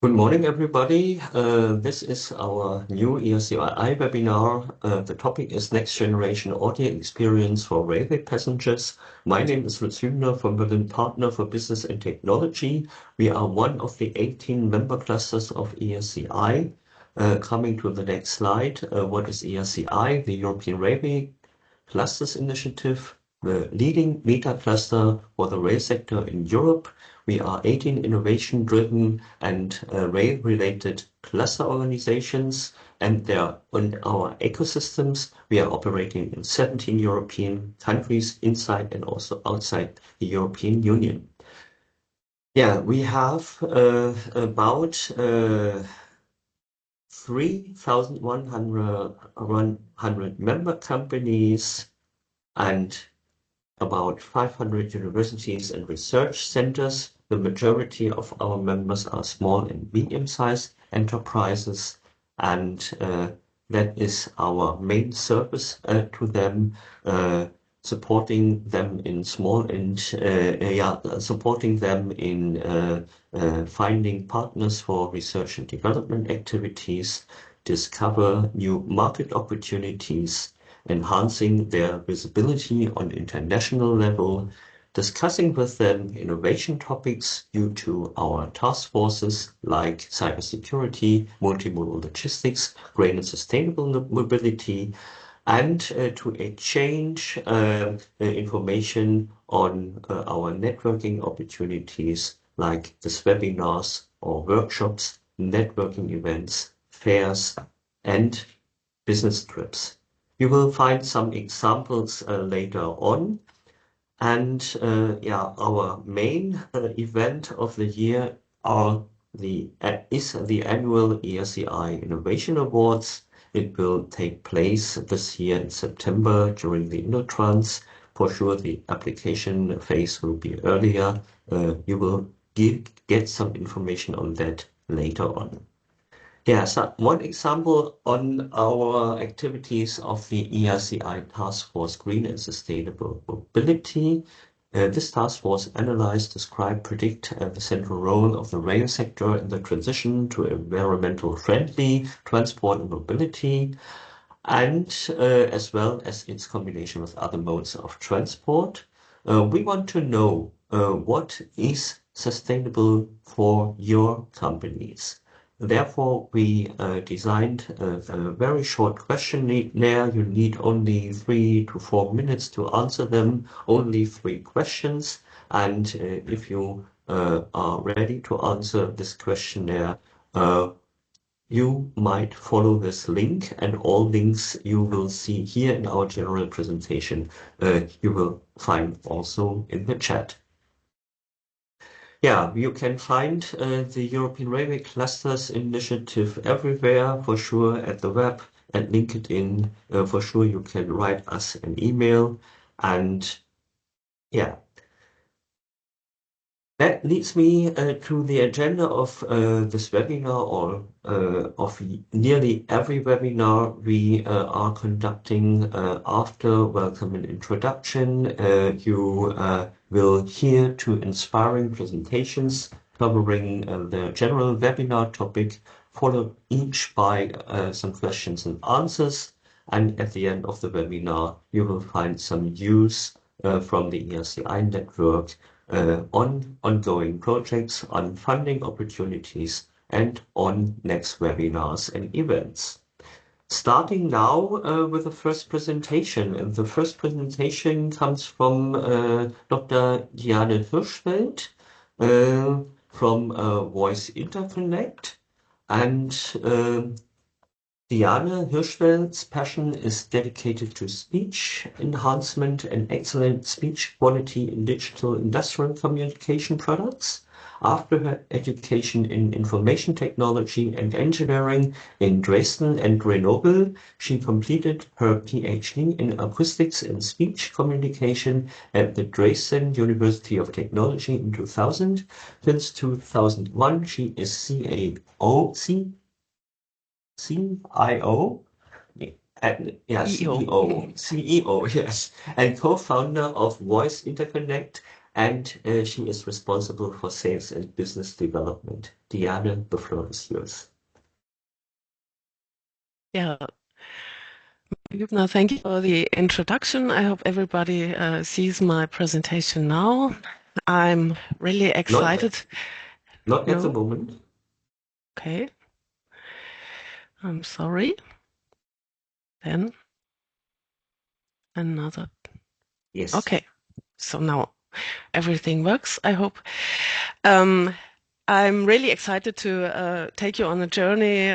Good morning, everybody. This is our new ERCI webinar. The topic is Next Generation Audio Experience for Railway Passengers. My name is Lutz Hübner from Berlin Partner for Business and Technology. We are one of the 18 member clusters of ERCI. Coming to the next slide, what is ERCI? The European Railway Clusters Initiative, the leading meta cluster for the rail sector in Europe. We are 18 innovation-driven and rail-related cluster organizations, and they are on our ecosystems. We are operating in 17 European countries, inside and also outside the European Union. Yeah, we have about 3,100 member companies and about 500 universities and research centers. The majority of our members are small and medium-sized enterprises, and that is our main service to them, supporting them in supporting them in finding partners for research and development activities, discover new market opportunities, enhancing their visibility on international level, discussing with them innovation topics due to our task forces like cybersecurity, multimodal logistics, green and sustainable mobility, and to exchange information on our networking opportunities like these webinars or workshops, networking events, fairs, and business trips. You will find some examples later on. And our main event of the year is the annual ERCI Innovation Awards. It will take place this year in September during the InnoTrans. For sure, the application phase will be earlier. You will get some information on that later on. Yeah, so one example on our activities of the ERCI Task Force Green and Sustainable Mobility. This task force analyzed, describe, predict the central role of the rail sector in the transition to environmental friendly transport and mobility, and as well as its combination with other modes of transport. We want to know what is sustainable for your companies. Therefore, we designed a very short questionnaire. You need only 3 to 4 minutes to answer them, only 3 questions. And if you are ready to answer this questionnaire, you might follow this link, and all links you will see here in our general presentation, you will find also in the chat. Yeah, you can find the European Railway Clusters Initiative everywhere, for sure, at the web, at LinkedIn. For sure, you can write us an email. And yeah, that leads me to the agenda of this webinar, or of nearly every webinar we are conducting. After welcome and introduction, you will hear 2 inspiring presentations covering the general webinar topic, followed each by some questions and answers. And at the end of the webinar, you will find some news from the ERCI network on ongoing projects, on funding opportunities, and on next webinars and events. Starting now with the first presentation. And the first presentation comes from Dr. Diane Hirschfeld from Voice Interconnect. And Diane Hirschfeld's passion is dedicated to speech enhancement and excellent speech quality in digital industrial communication products. After her education in information technology and engineering in Dresden and Grenoble, she completed her PhD in acoustics and speech communication at the Dresden University of Technology in 2000. Since 2001, she is CIO, CEO, yes, and co-founder of Voice Interconnect and she is responsible for sales and business development. Diane, the floor is yours. Yeah, Hübner, thank you for the introduction. I hope everybody sees my presentation now. I'm really excited. Not at the No? moment. Okay. I'm sorry. Then another. Yes. Okay. So now everything works, I hope. Um, I'm really excited to take you on a journey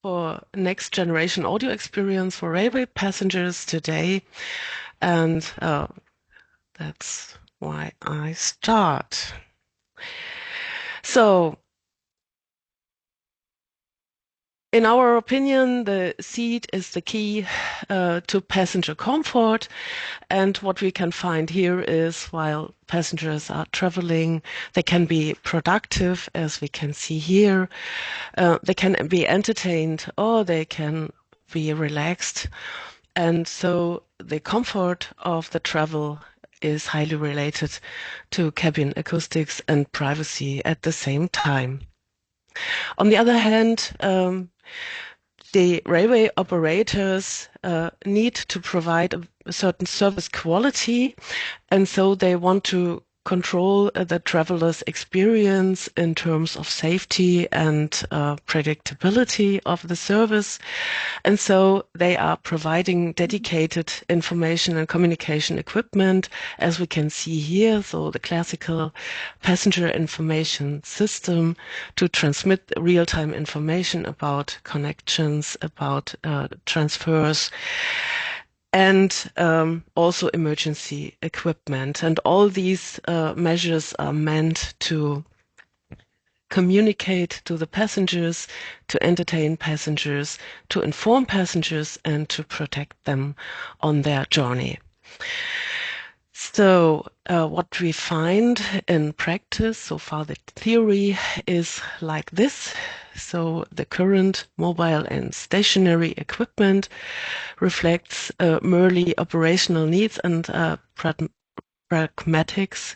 for next generation audio experience for railway passengers today. And that's why I start. So, in our opinion, the seat is the key to passenger comfort. And what we can find here is while passengers are traveling, they can be productive, as we can see here. They can be entertained or they can be relaxed. And so the comfort of the travel is highly related to cabin acoustics and privacy at the same time. On the other hand, the railway operators need to provide a certain service quality, and so they want to control the traveler's experience in terms of safety and predictability of the service. And so they are providing dedicated information and communication equipment, as we can see here. So the classical passenger information system to transmit real-time information about connections, about transfers, and also emergency equipment. And all these measures are meant to communicate to the passengers, to entertain passengers, to inform passengers, and to protect them on their journey. So, what we find in practice, so far the theory is like this. So, the current mobile and stationary equipment reflects merely operational needs and pragmatics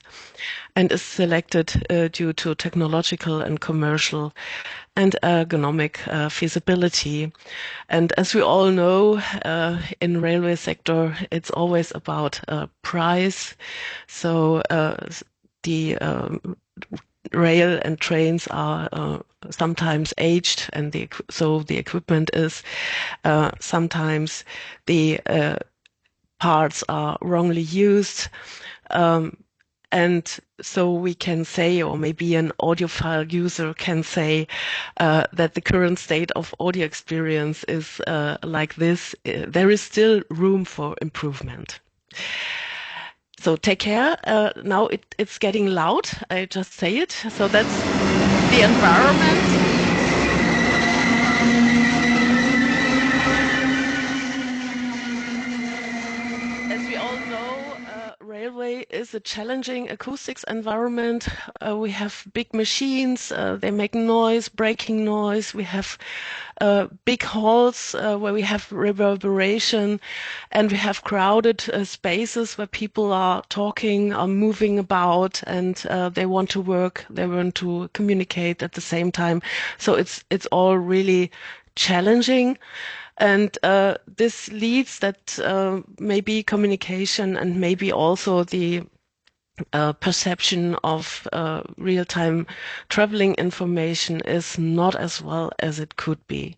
and is selected due to technological and commercial and ergonomic feasibility. And as we all know, in railway sector, it's always about price. So the rail and trains are sometimes aged, and so the equipment is sometimes the parts are wrongly used. And so we can say, or maybe an audiophile user can say, that the current state of audio experience is like this. There is still room for improvement. So take care. Now it's getting loud. I just say it. So that's the environment. As we all know, railway is a challenging acoustics environment. We have big machines, they make noise, braking noise. We have big halls where we have reverberation, and we have crowded spaces where people are talking, are moving about, and they want to work, they want to communicate at the same time. So it's all really challenging. And this leads that maybe communication and maybe also the perception of real-time traveling information is not as well as it could be.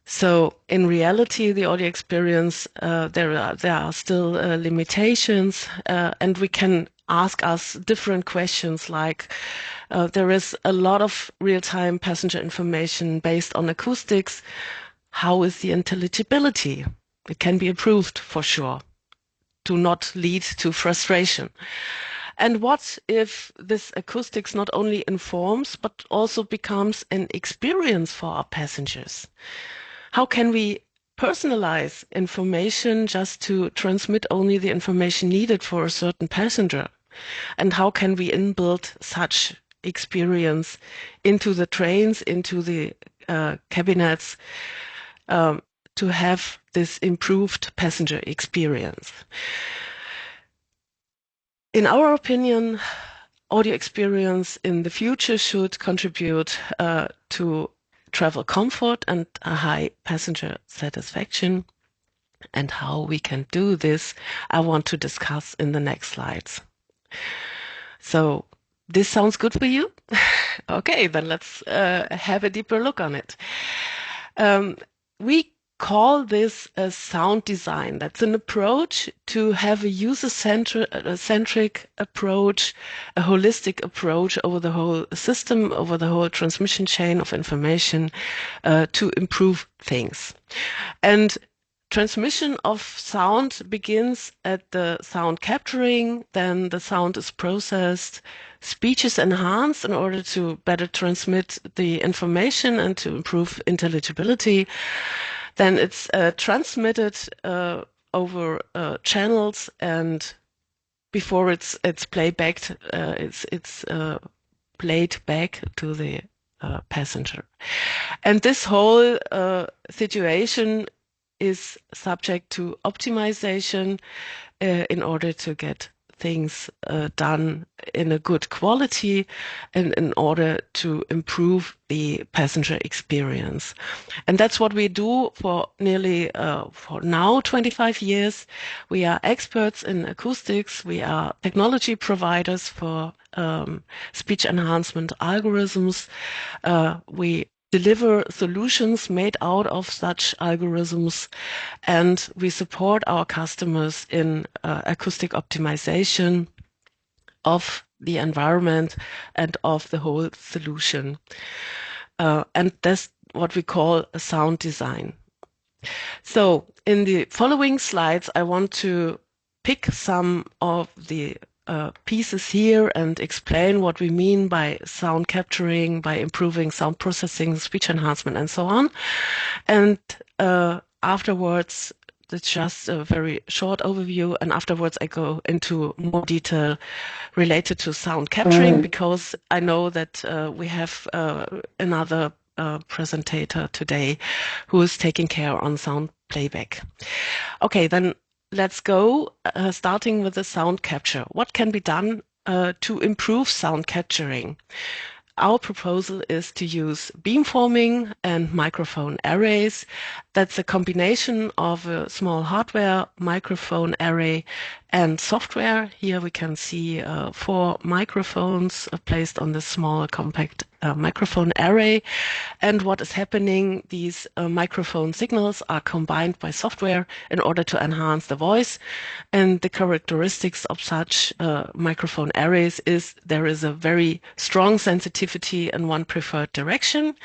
So in reality, the audio experience, there are still limitations, and we can ask us different questions like, there is a lot of real-time passenger information based on acoustics. How is the intelligibility? It can be improved for sure to not lead to frustration. And what if this acoustics not only informs, but also becomes an experience for our passengers? How can we personalize information just to transmit only the information needed for a certain passenger? And how can we inbuild such experience into the trains, into the cabinets, to have this improved passenger experience? In our opinion, audio experience in the future should contribute to travel comfort and a high passenger satisfaction. And how we can do this, I want to discuss in the next slides. So this sounds good for you? Okay, then let's have a deeper look on it. We call this a sound design. That's an approach to have a user-centric approach, a holistic approach over the whole system, over the whole transmission chain of information to improve things. And transmission of sound begins at the sound capturing, then the sound is processed, speech is enhanced in order to better transmit the information and to improve intelligibility. Then it's transmitted over channels, and before it's playbacked, it's played back to the passenger. And this whole situation is subject to optimization in order to get things done in a good quality and in order to improve the passenger experience. And that's what we do for nearly, for now, 25 years. We are experts in acoustics. We are technology providers for speech enhancement algorithms. We deliver solutions made out of such algorithms, and we support our customers in acoustic optimization of the environment and of the whole solution. And that's what we call a sound design. So in the following slides, I want to pick some of the pieces here and explain what we mean by sound capturing, by improving sound processing, speech enhancement, and so on. And afterwards, it's just a very short overview, and afterwards I go into more detail related to sound capturing, because I know that we have another presentator today who is taking care on sound playback. Okay, then let's go, starting with the sound capture. What can be done to improve sound capturing? Our proposal is to use beamforming and microphone arrays. That's a combination of a small hardware microphone array and software. Here we can see 4 microphones placed on this small compact microphone array. And what is happening, these microphone signals are combined by software in order to enhance the voice. And the characteristics of such microphone arrays is there is a very strong sensitivity in one preferred direction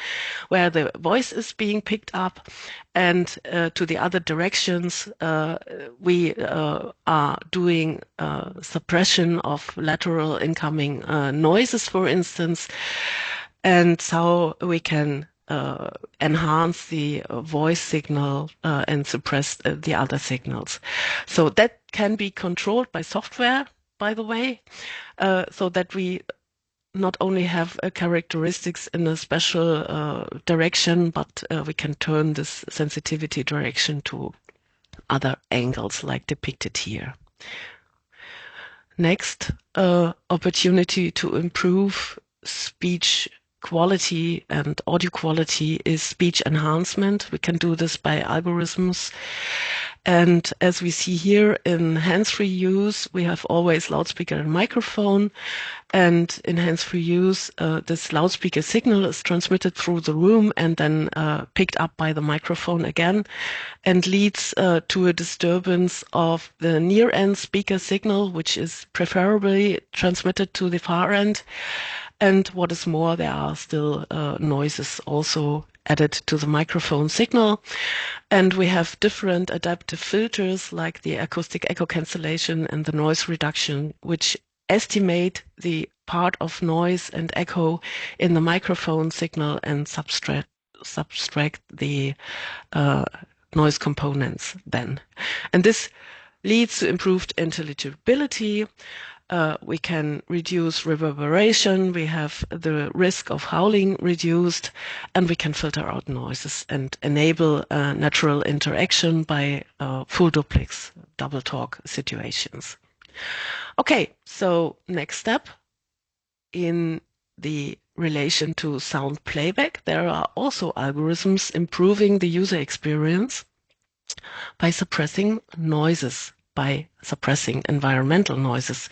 where the voice is being picked up, and to the other directions we are doing suppression of lateral incoming noises, for instance, and so we can enhance the voice signal and suppress the other signals. So that can be controlled by software, by the way, so that we not only have characteristics in a special direction, but we can turn this sensitivity direction to other angles like depicted here. Next, opportunity to improve speech quality and audio quality is speech enhancement. We can do this by algorithms. And as we see here in hands-free use, we have always loudspeaker and microphone. And in hands-free use, this loudspeaker signal is transmitted through the room and then picked up by the microphone again, and leads to a disturbance of the near-end speaker signal, which is preferably transmitted to the far end. And what is more, there are still noises also added to the microphone signal. And we have different adaptive filters like the acoustic echo cancellation and the noise reduction, which estimate the part of noise and echo in the microphone signal and subtract the noise components then. And this leads to improved intelligibility. We can reduce reverberation, we have the risk of howling reduced, and we can filter out noises and enable natural interaction by full duplex double talk situations. Okay, so next step in the relation to sound playback, there are also algorithms improving the user experience by suppressing noises, by suppressing environmental noises.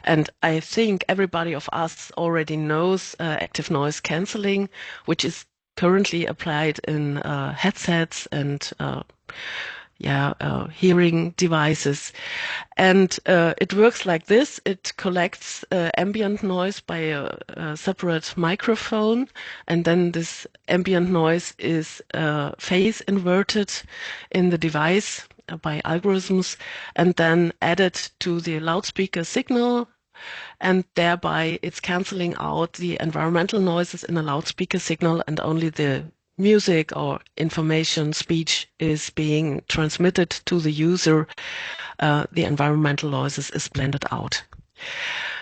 And I think everybody of us already knows active noise cancelling, which is currently applied in headsets and hearing devices. And it works like this. It collects ambient noise by a separate microphone, and then this ambient noise is phase inverted in the device by algorithms and then added to the loudspeaker signal, and thereby it's canceling out the environmental noises in a loudspeaker signal, and only the music or information, speech is being transmitted to the user. The environmental noises is blended out.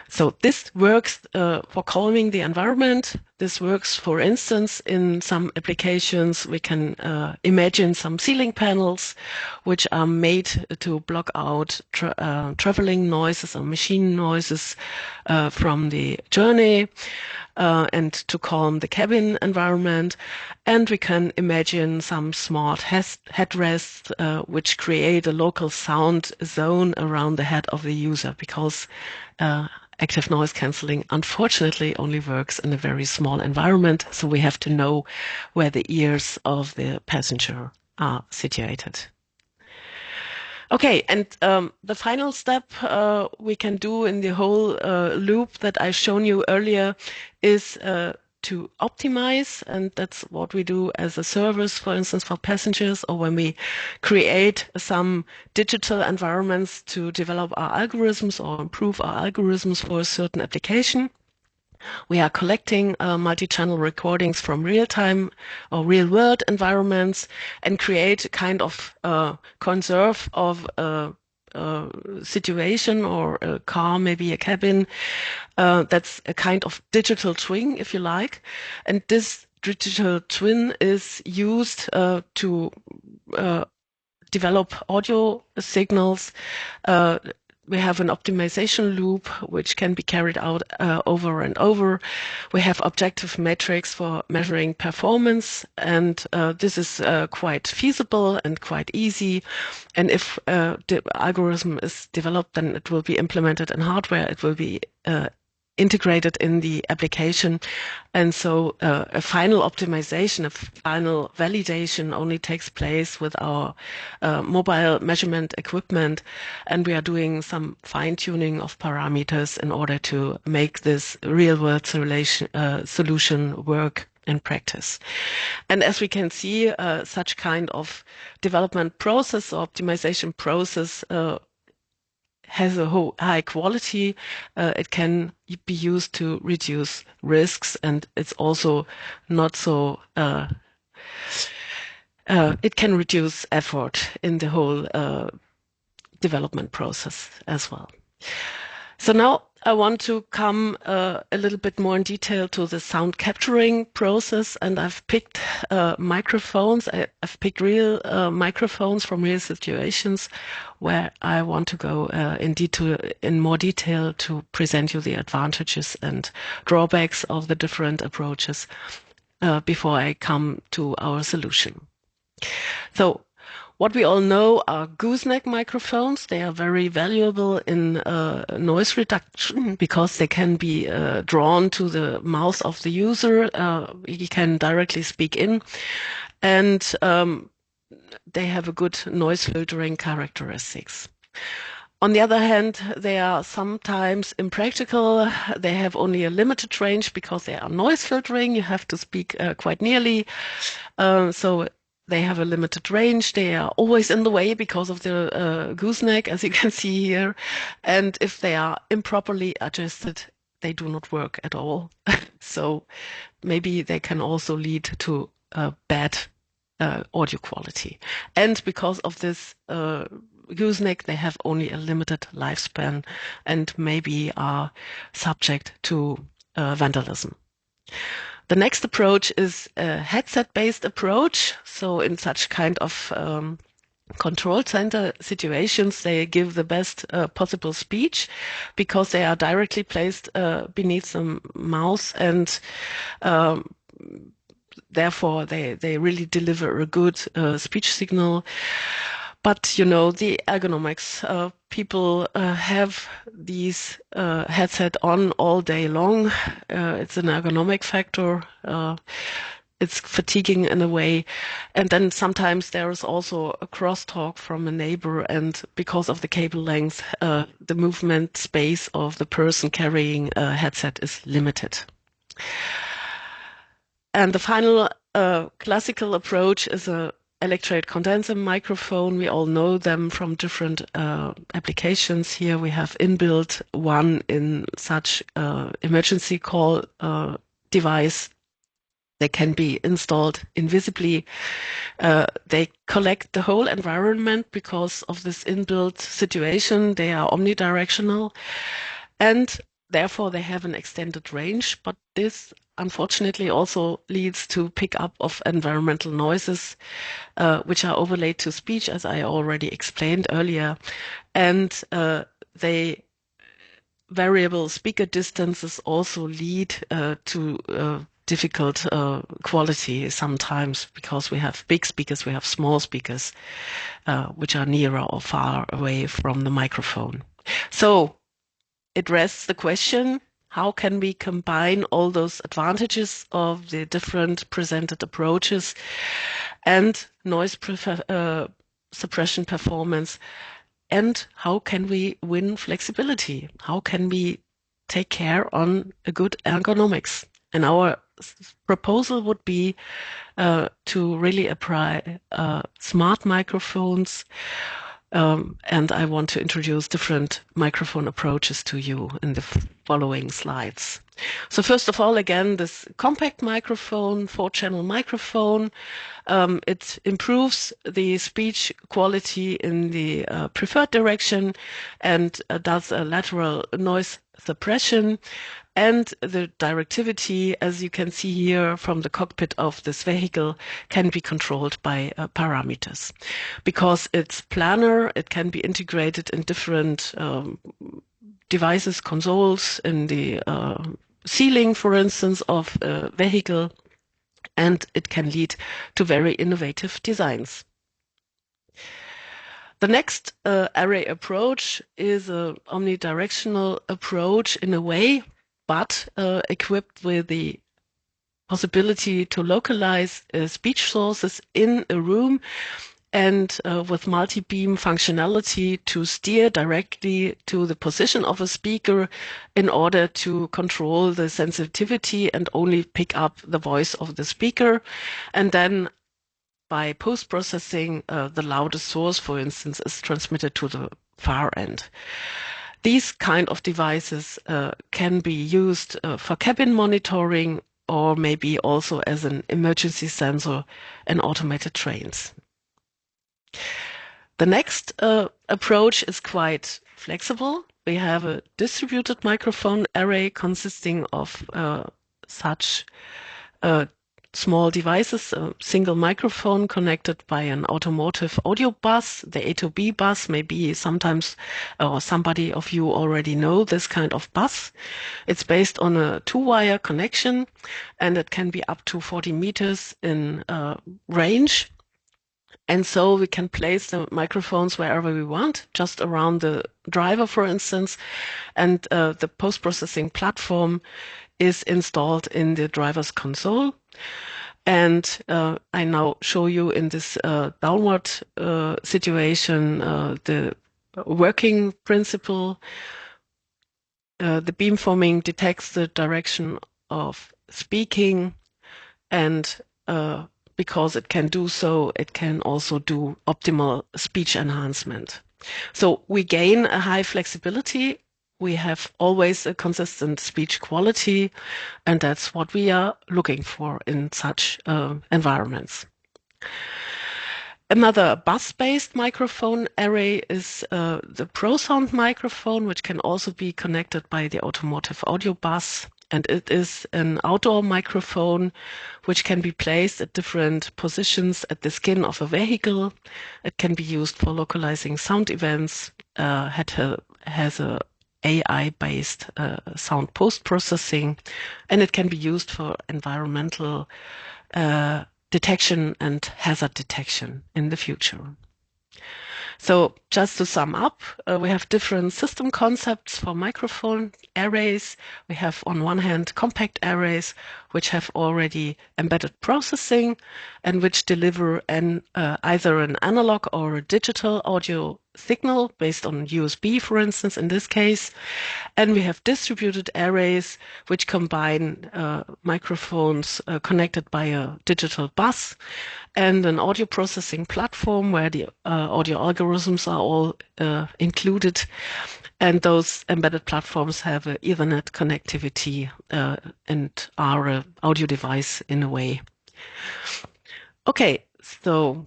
So this works for calming the environment. This works, for instance, in some applications. We can imagine some ceiling panels which are made to block out traveling noises or machine noises from the journey and to calm the cabin environment. And we can imagine some smart headrests which create a local sound zone around the head of the user, because active noise cancelling unfortunately only works in a very small environment, so we have to know where the ears of the passenger are situated. Okay, and the final step we can do in the whole loop that I've shown you earlier is to optimize, and that's what we do as a service, for instance, for passengers, or when we create some digital environments to develop our algorithms or improve our algorithms for a certain application. We are collecting multi-channel recordings from real-time or real-world environments and create a kind of conserve of a situation or a car, maybe a cabin. That's a kind of digital twin, if you like. And this digital twin is used to develop audio signals. We have an optimization loop which can be carried out over and over. We have objective metrics for measuring performance, and this is quite feasible and quite easy. And if the algorithm is developed, then it will be implemented in hardware. It will be integrated in the application. And so a final optimization, a final validation only takes place with our mobile measurement equipment. And we are doing some fine tuning of parameters in order to make this real world solution work in practice. And as we can see, such kind of development process or optimization process has a high quality. It can be used to reduce risks, and it's also not so. It can reduce effort in the whole development process as well. So now I want to come a little bit more in detail to the sound capturing process, and I've picked microphones. I've picked real microphones from real situations where I want to go in more detail to present you the advantages and drawbacks of the different approaches before I come to our solution. So what we all know are gooseneck microphones. They are very valuable in noise reduction because they can be drawn to the mouth of the user. He can directly speak in, and they have a good noise filtering characteristics. On the other hand, they are sometimes impractical. They have only a limited range because they are noise filtering. You have to speak quite nearly. So they have a limited range. They are always in the way because of the gooseneck, as you can see here. And if they are improperly adjusted, they do not work at all. So maybe they can also lead to bad audio quality. And because of this gooseneck, they have only a limited lifespan and maybe are subject to vandalism. The next approach is a headset-based approach. So in such kind of control center situations, they give the best possible speech because they are directly placed beneath the mouse, and therefore they really deliver a good speech signal. But you know, the ergonomics, people have these headset on all day long. It's an ergonomic factor. It's fatiguing in a way. And then sometimes there is also a crosstalk from a neighbor, and because of the cable length, the movement space of the person carrying a headset is limited. And the final classical approach is a electret condenser microphone. We all know them from different applications. Here we have inbuilt one in such emergency call device. They can be installed invisibly. They collect the whole environment because of this inbuilt situation. They are omnidirectional, and therefore they have an extended range. But this unfortunately also leads to pickup of environmental noises, which are overlaid to speech, as I already explained earlier. And they variable speaker distances also lead to difficult quality sometimes, because we have big speakers, we have small speakers, which are nearer or far away from the microphone. So it rests the question, how can we combine all those advantages of the different presented approaches and noise suppression performance? And how can we win flexibility? How can we take care on a good ergonomics? And our proposal would be to really apply smart microphones. And I want to introduce different microphone approaches to you in the following slides. So first of all, again, this compact microphone, 4-channel microphone, it improves the speech quality in the preferred direction and does a lateral noise suppression. And the directivity, as you can see here from the cockpit of this vehicle, can be controlled by parameters. Because it's planar, it can be integrated in different devices, consoles, in the ceiling, for instance, of a vehicle, and it can lead to very innovative designs. The next array approach is an omnidirectional approach in a way, but equipped with the possibility to localize speech sources in a room, and with multi-beam functionality to steer directly to the position of a speaker in order to control the sensitivity and only pick up the voice of the speaker. And then by post-processing, the loudest source, for instance, is transmitted to the far end. These kind of devices can be used for cabin monitoring, or maybe also as an emergency sensor in automated trains. The next approach is quite flexible. We have a distributed microphone array consisting of such small devices, a single microphone connected by an automotive audio bus. The A2B bus, maybe sometimes or somebody of you already know this kind of bus. It's based on a 2-wire connection, and it can be up to 40 meters in range. And so we can place the microphones wherever we want, just around the driver, for instance, and the post-processing platform is installed in the driver's console. And I now show you in this downward situation the working principle. The beamforming detects the direction of speaking, and because it can do so, it can also do optimal speech enhancement. So we gain a high flexibility. We have always a consistent speech quality, and that's what we are looking for in such environments. Another bus-based microphone array is the ProSound microphone, which can also be connected by the automotive audio bus. And it is an outdoor microphone which can be placed at different positions at the skin of a vehicle. It can be used for localizing sound events. Has a AI-based sound post-processing, and it can be used for environmental detection and hazard detection in the future. So just to sum up, we have different system concepts for microphone arrays. We have on one hand compact arrays, which have already embedded processing and which deliver either an analog or a digital audio signal based on USB, for instance, in this case. And we have distributed arrays which combine microphones connected by a digital bus and an audio processing platform where the audio algorithms are all included. And those embedded platforms have an Ethernet connectivity and are an audio device in a way. Okay, so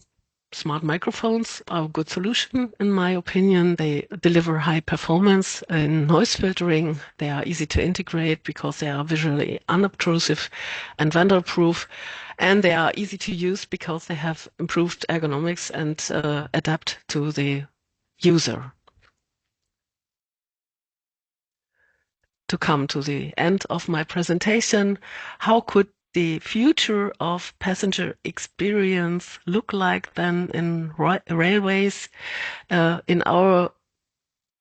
smart microphones are a good solution, in my opinion. They deliver high performance in noise filtering. They are easy to integrate because they are visually unobtrusive and vandal-proof. And they are easy to use because they have improved ergonomics and adapt to the user. To come to the end of my presentation, how could the future of passenger experience look like then in railways? In our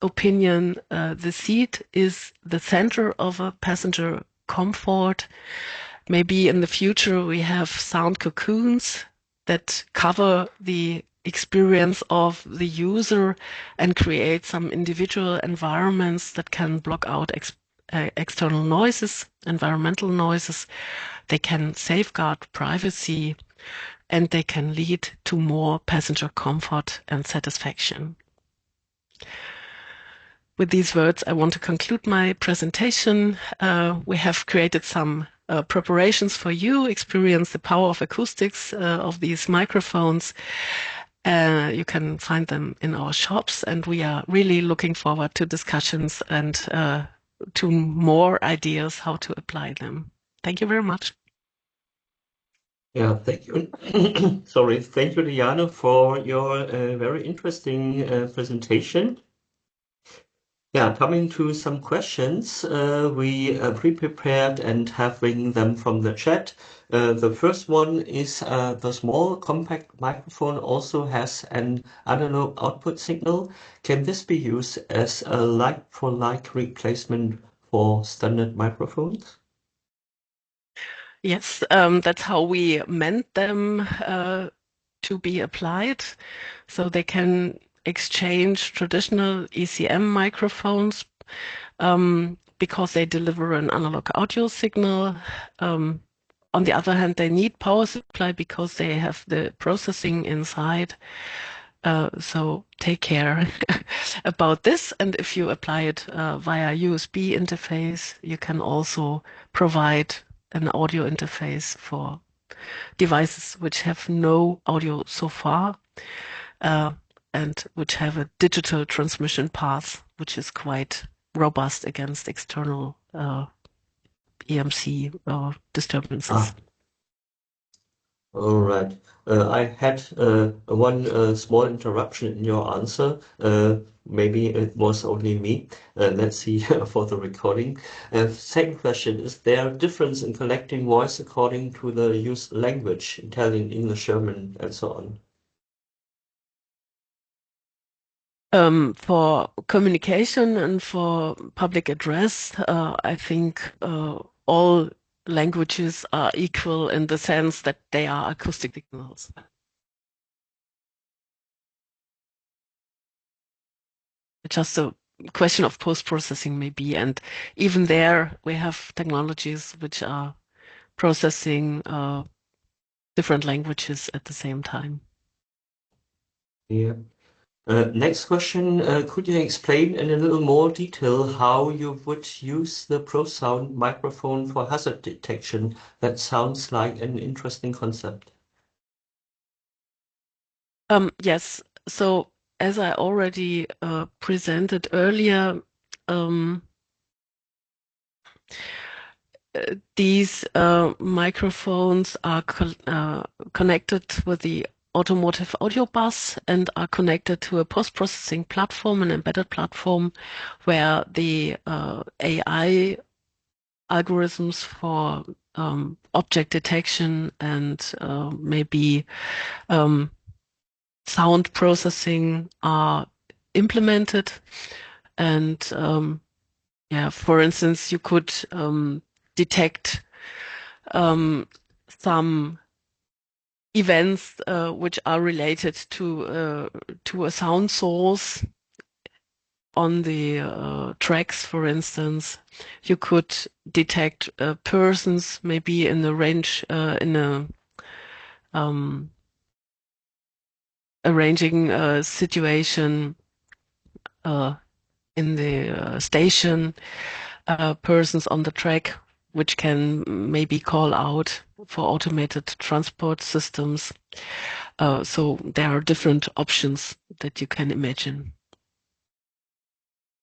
opinion, the seat is the center of a passenger comfort. Maybe in the future we have sound cocoons that cover the experience of the user and create some individual environments that can block out external noises, environmental noises. They can safeguard privacy and they can lead to more passenger comfort and satisfaction. With these words, I want to conclude my presentation. We have created some preparations for you, experience the power of acoustics of these microphones. You can find them in our shops, and we are really looking forward to discussions and to more ideas how to apply them. Thank you very much. Yeah, thank you. Sorry, thank you, Liane, for your very interesting presentation. Yeah, coming to some questions, we pre-prepared and having them from the chat. The first one is the small compact microphone also has an analog output signal. Can this be used as a like-for-like replacement for standard microphones? Yes, that's how we meant them to be applied. So they can exchange traditional ECM microphones because they deliver an analog audio signal. On the other hand, they need power supply because they have the processing inside. So take care about this. And if you apply it via USB interface, you can also provide an audio interface for devices which have no audio so far and which have a digital transmission path, which is quite robust against external EMC disturbances. All right. I had one small interruption in your answer. Maybe it was only me. Let's see for the recording. Second question, is there a difference in collecting voice according to the used language, Italian, English, German, and so on? For communication and for public address, I think all languages are equal in the sense that they are acoustic signals. Just a question of post-processing maybe, and even there we have technologies which are processing different languages at the same time. Yeah. Next question, could you explain in a little more detail how you would use the ProSound microphone for hazard detection? That sounds like an interesting concept. Yes, so as I already presented earlier, these microphones are connected with the automotive audio bus and are connected to a post-processing platform, an embedded platform, where the AI algorithms for object detection and maybe sound processing are implemented. And yeah, for instance, you could detect some events which are related to a sound source on the tracks, for instance. You could detect persons maybe in the range in a arranging situation in the station, persons on the track which can maybe call out for automated transport systems. So there are different options that you can imagine.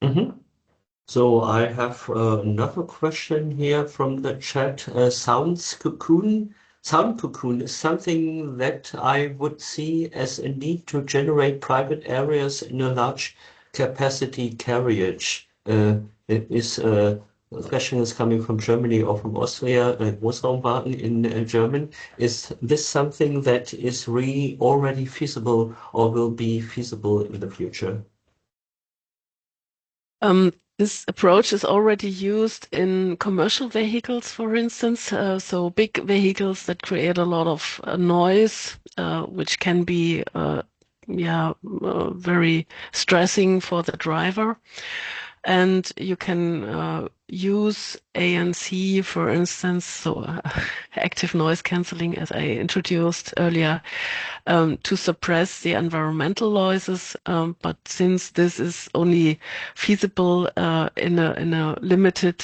Mhm. So I have another question here from the chat. Sound cocoon is something that I would see as a need to generate private areas in a large capacity carriage. The question is coming from Germany or from Austria, Großraumwagen in German. Is this something that is really already feasible or will be feasible in the future? This approach is already used in commercial vehicles, for instance. So big vehicles that create a lot of noise, which can be very stressing for the driver. And you can use ANC, for instance, so active noise cancelling, as I introduced earlier, to suppress the environmental noises. But since this is only feasible in a limited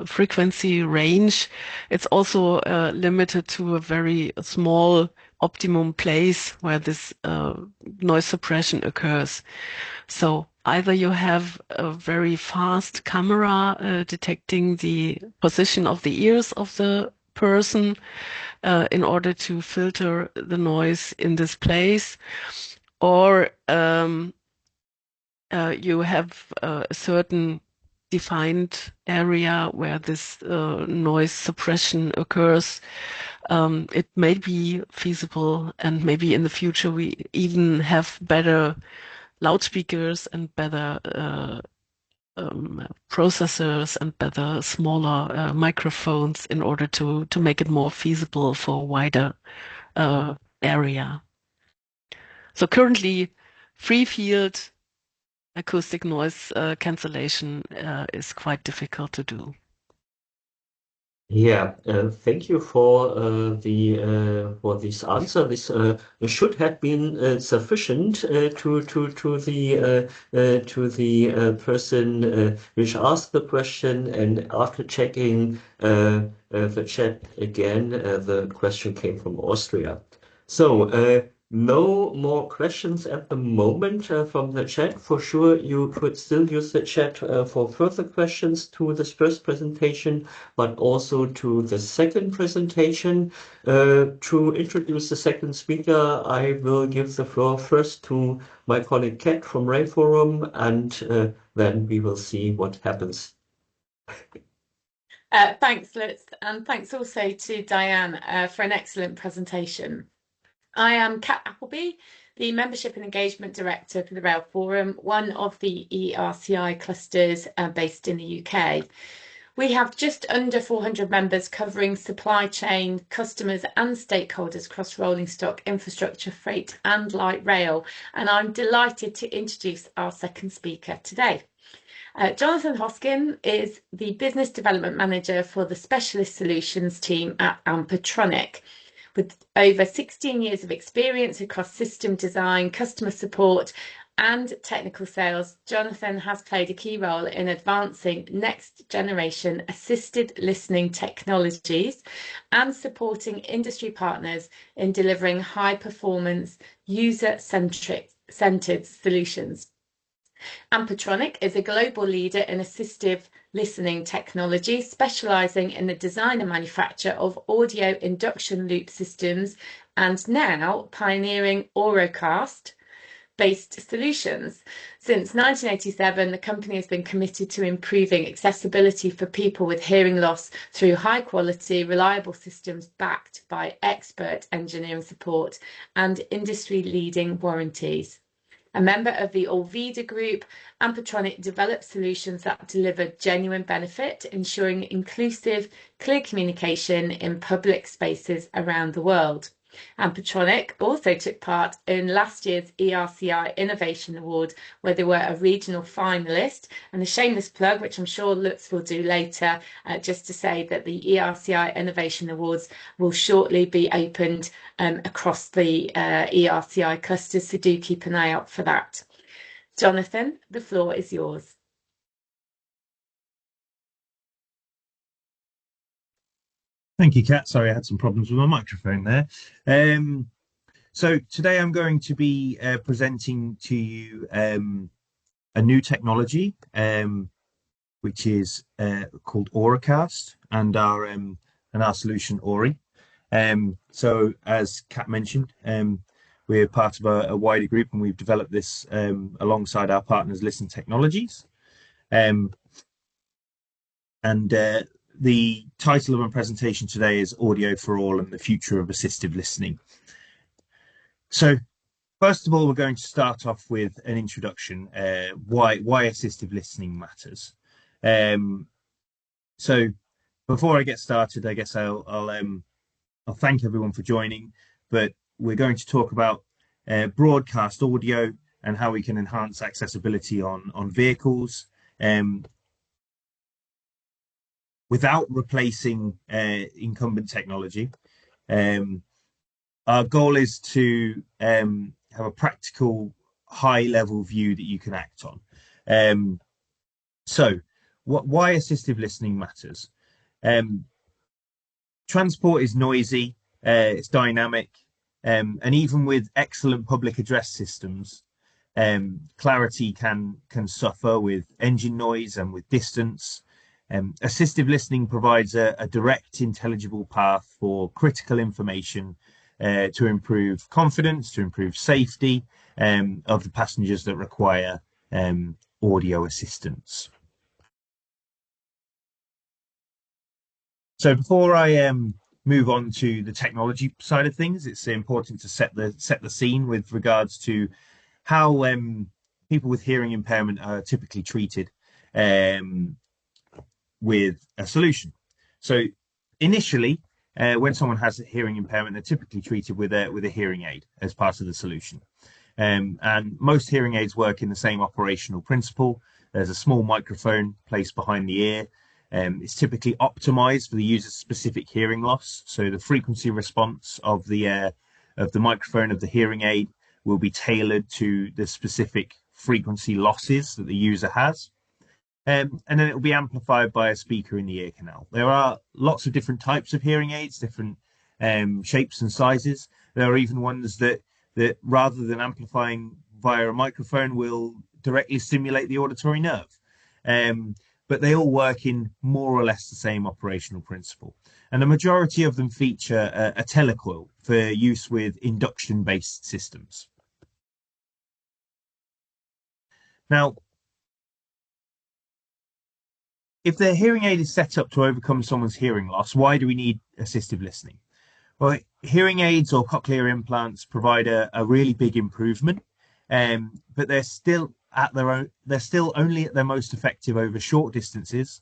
frequency range, it's also limited to a very small optimum place where this noise suppression occurs. So either you have a very fast camera detecting the position of the ears of the person in order to filter the noise in this place, or you have a certain defined area where this noise suppression occurs. It may be feasible, and maybe in the future we even have better loudspeakers and better processors and better, smaller microphones in order to make it more feasible for a wider area. So currently, free field acoustic noise cancellation is quite difficult to do. Yeah, thank you for this answer. This should have been sufficient to the person which asked the question, and after checking the chat again, the question came from Austria. So no more questions at the moment from the chat. For sure, you could still use the chat for further questions to this first presentation, but also to the second presentation. To introduce the second speaker, I will give the floor first to my colleague Kat from Ray Forum, and then we will see what happens. Thanks, Lutz, and thanks also to Diane for an excellent presentation. I am Kat Appleby, the Membership and Engagement Director for the Rail Forum, one of the ERCI clusters based in the UK. We have just under 400 members covering supply chain, customers and stakeholders across rolling stock, infrastructure, freight and light rail. And I'm delighted to introduce our second speaker today. Jonathan Hoskin is the Business Development Manager for the Specialist Solutions team at Ampetronic. With over 16 years of experience across system design, customer support and technical sales, Jonathan has played a key role in advancing next generation assisted listening technologies and supporting industry partners in delivering high performance, user-centered solutions. Ampetronic is a global leader in assistive listening technology, specialising in the design and manufacture of audio induction loop systems, and now pioneering Auracast based solutions. Since 1987, the company has been committed to improving accessibility for people with hearing loss through high quality, reliable systems backed by expert engineering support and industry leading warranties. A member of the Olvida Group, Ampetronic develops solutions that deliver genuine benefit, ensuring inclusive, clear communication in public spaces around the world. Ampetronic also took part in last year's ERCI Innovation Award, where they were a regional finalist. And a shameless plug, which I'm sure Lutz will do later, just to say that the ERCI Innovation Awards will shortly be opened across the ERCI clusters, so do keep an eye out for that. Jonathan, the floor is yours. Thank you, Kat. Sorry, I had some problems with my microphone there. So today I'm going to be presenting to you a new technology, which is called Auracast, and our solution Auri. So as Kat mentioned, we're part of a wider group, and we've developed this alongside our partners, Listen Technologies. The title of my presentation today is Audio for All and the Future of Assistive Listening. So first of all, we're going to start off with an introduction, why assistive listening matters. So before I get started, I guess I'll thank everyone for joining, but we're going to talk about broadcast audio and how we can enhance accessibility on vehicles, without replacing incumbent technology. Our goal is to have a practical, high-level view that you can act on. So, why assistive listening matters? Transport is noisy, it's dynamic, and even with excellent public address systems, clarity can suffer with engine noise and with distance. Assistive listening provides a direct, intelligible path for critical information to improve confidence, to improve safety of the passengers that require audio assistance. So before I move on to the technology side of things, it's important to set the scene with regards to how people with hearing impairment are typically treated with a solution. So initially, when someone has a hearing impairment, they're typically treated with a hearing aid as part of the solution. And most hearing aids work in the same operational principle. There's a small microphone placed behind the ear. It's typically optimized for the user's specific hearing loss. So the frequency response of the microphone of the hearing aid will be tailored to the specific frequency losses that the user has. And then it will be amplified by a speaker in the ear canal. There are lots of different types of hearing aids, different shapes and sizes. There are even ones that rather than amplifying via a microphone will directly stimulate the auditory nerve. But they all work in more or less the same operational principle. And the majority of them feature a telecoil for use with induction-based systems. Now, if the hearing aid is set up to overcome someone's hearing loss, why do we need assistive listening? Well, hearing aids or cochlear implants provide a really big improvement, but they're still only at their most effective over short distances.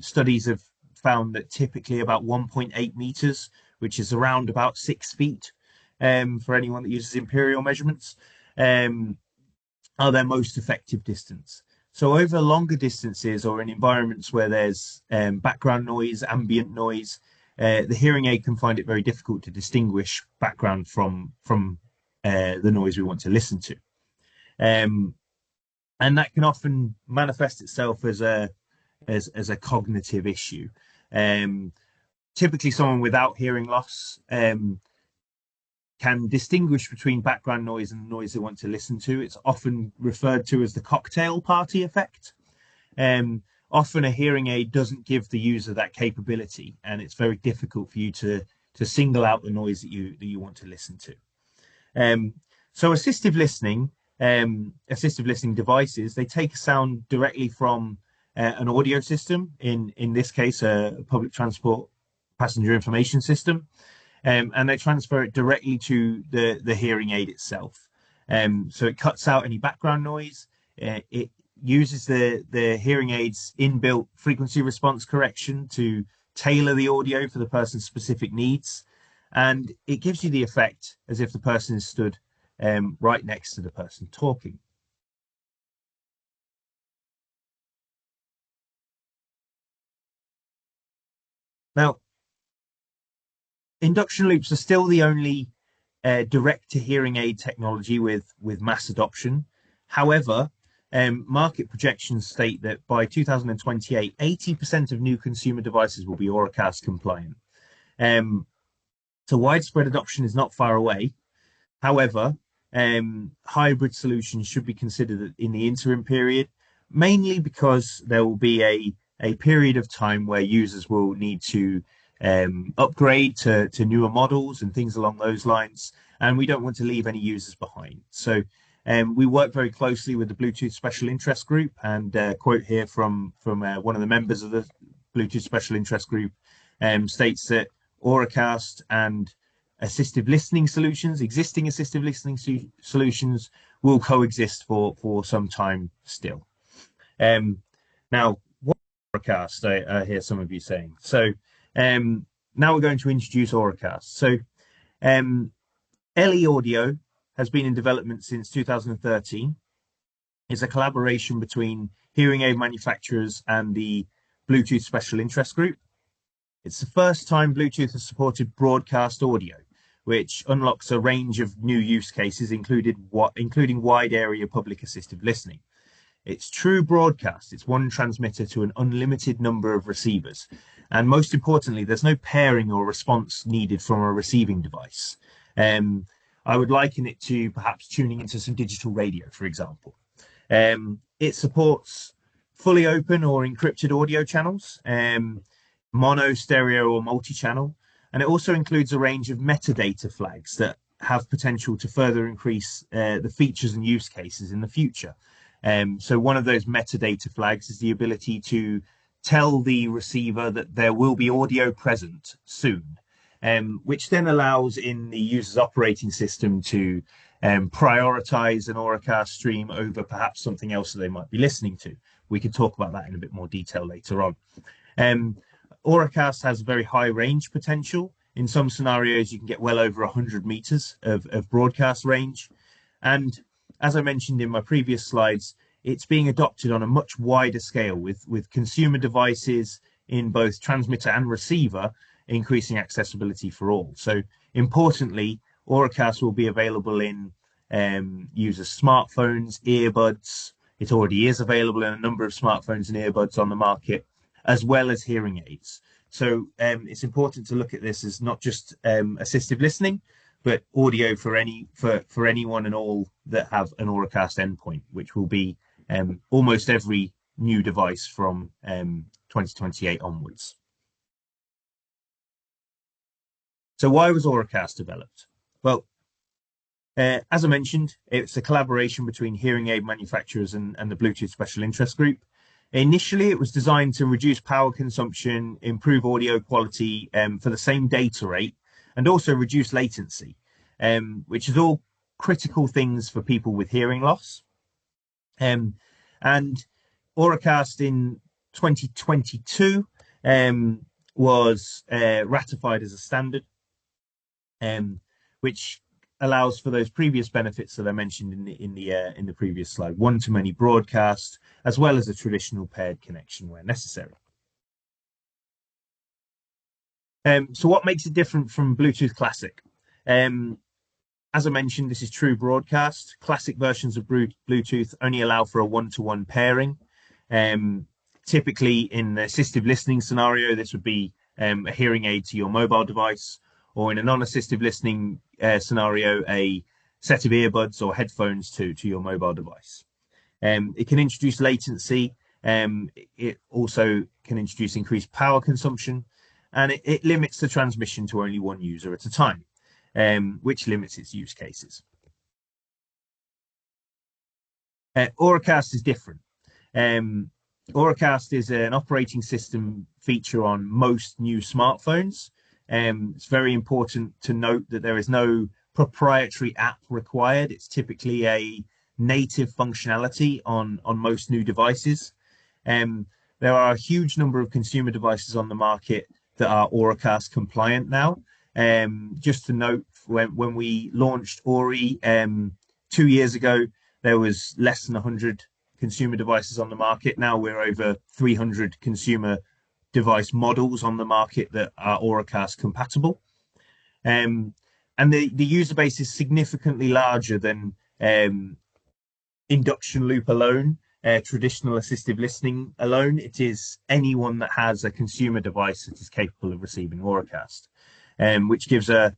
Studies have found that typically about 1.8 meters, which is around about 6 feet, for anyone that uses imperial measurements, are their most effective distance. So over longer distances or in environments where there's background noise, ambient noise, the hearing aid can find it very difficult to distinguish background from the noise we want to listen to. And that can often manifest itself as a cognitive issue. Typically someone without hearing loss can distinguish between background noise and the noise they want to listen to. It's often referred to as the cocktail party effect. often a hearing aid doesn't give the user that capability, and it's very difficult for you to single out the noise that you want to listen to. So assistive listening devices, they take sound directly from an audio system, in this case a public transport passenger information system, and they transfer it directly to the hearing aid itself. So it cuts out any background noise. It uses the hearing aid's inbuilt frequency response correction to tailor the audio for the person's specific needs, and it gives you the effect as if the person is stood right next to the person talking. Now, induction loops are still the only direct to hearing aid technology with mass adoption. However, market projections state that by 2028, 80% of new consumer devices will be Auracast compliant. So widespread adoption is not far away. However, hybrid solutions should be considered in the interim period, mainly because there will be a period of time where users will need to upgrade to newer models and things along those lines, and we don't want to leave any users behind. So we work very closely with the Bluetooth Special Interest Group, and quote here from one of the members of the Bluetooth Special Interest Group states that Auracast and assistive listening solutions, existing assistive listening solutions, will coexist for some time still. Now, what Auracast, I hear some of you saying. So now we're going to introduce Auracast. So LE Audio has been in development since 2013. It's a collaboration between hearing aid manufacturers and the Bluetooth Special Interest Group. It's the first time Bluetooth has supported broadcast audio, which unlocks a range of new use cases, including wide area public assistive listening. It's true broadcast. It's one transmitter to an unlimited number of receivers. And most importantly, there's no pairing or response needed from a receiving device. I would liken it to perhaps tuning into some digital radio, for example. It supports fully open or encrypted audio channels, mono, stereo, or multi-channel. And it also includes a range of metadata flags that have potential to further increase the features and use cases in the future. So one of those metadata flags is the ability to tell the receiver that there will be audio present soon, which then allows in the user's operating system to prioritize an Auracast stream over perhaps something else that they might be listening to. We could talk about that in a bit more detail later on. Auracast has very high range potential. In some scenarios, you can get well over 100 meters of broadcast range. And as I mentioned in my previous slides, it's being adopted on a much wider scale with consumer devices in both transmitter and receiver, increasing accessibility for all. So importantly, Auracast will be available in users' smartphones, earbuds. It already is available in a number of smartphones and earbuds on the market, as well as hearing aids. So it's important to look at this as not just assistive listening, but audio for anyone and all that have an Auracast endpoint, which will be almost every new device from 2028 onwards. So why was Auracast developed? Well, as I mentioned, it's a collaboration between hearing aid manufacturers and the Bluetooth Special Interest Group. Initially, it was designed to reduce power consumption, improve audio quality for the same data rate, and also reduce latency, which is all critical things for people with hearing loss. And Auracast in 2022 was ratified as a standard, which allows for those previous benefits that I mentioned in the previous slide: one-to-many broadcast, as well as a traditional paired connection where necessary. So what makes it different from Bluetooth Classic? As I mentioned, this is true broadcast. Classic versions of Bluetooth only allow for a one-to-one pairing. Typically, in the assistive listening scenario, this would be a hearing aid to your mobile device, or in a non-assistive listening scenario, a set of earbuds or headphones to your mobile device. It can introduce latency It also can introduce increased power consumption, and it limits the transmission to only one user at a time, which limits its use cases. Auracast is different. Auracast is an operating system feature on most new smartphones. It's very important to note that there is no proprietary app required. It's typically a native functionality on most new devices. There are a huge number of consumer devices on the market that are Auracast compliant now. Just to note, when we launched Auri 2 years ago, there was less than 100 consumer devices on the market. Now we're over 300 consumer device models on the market that are Auracast compatible. And the user base is significantly larger than induction loop alone, traditional assistive listening alone. It is anyone that has a consumer device that is capable of receiving Auracast, which gives a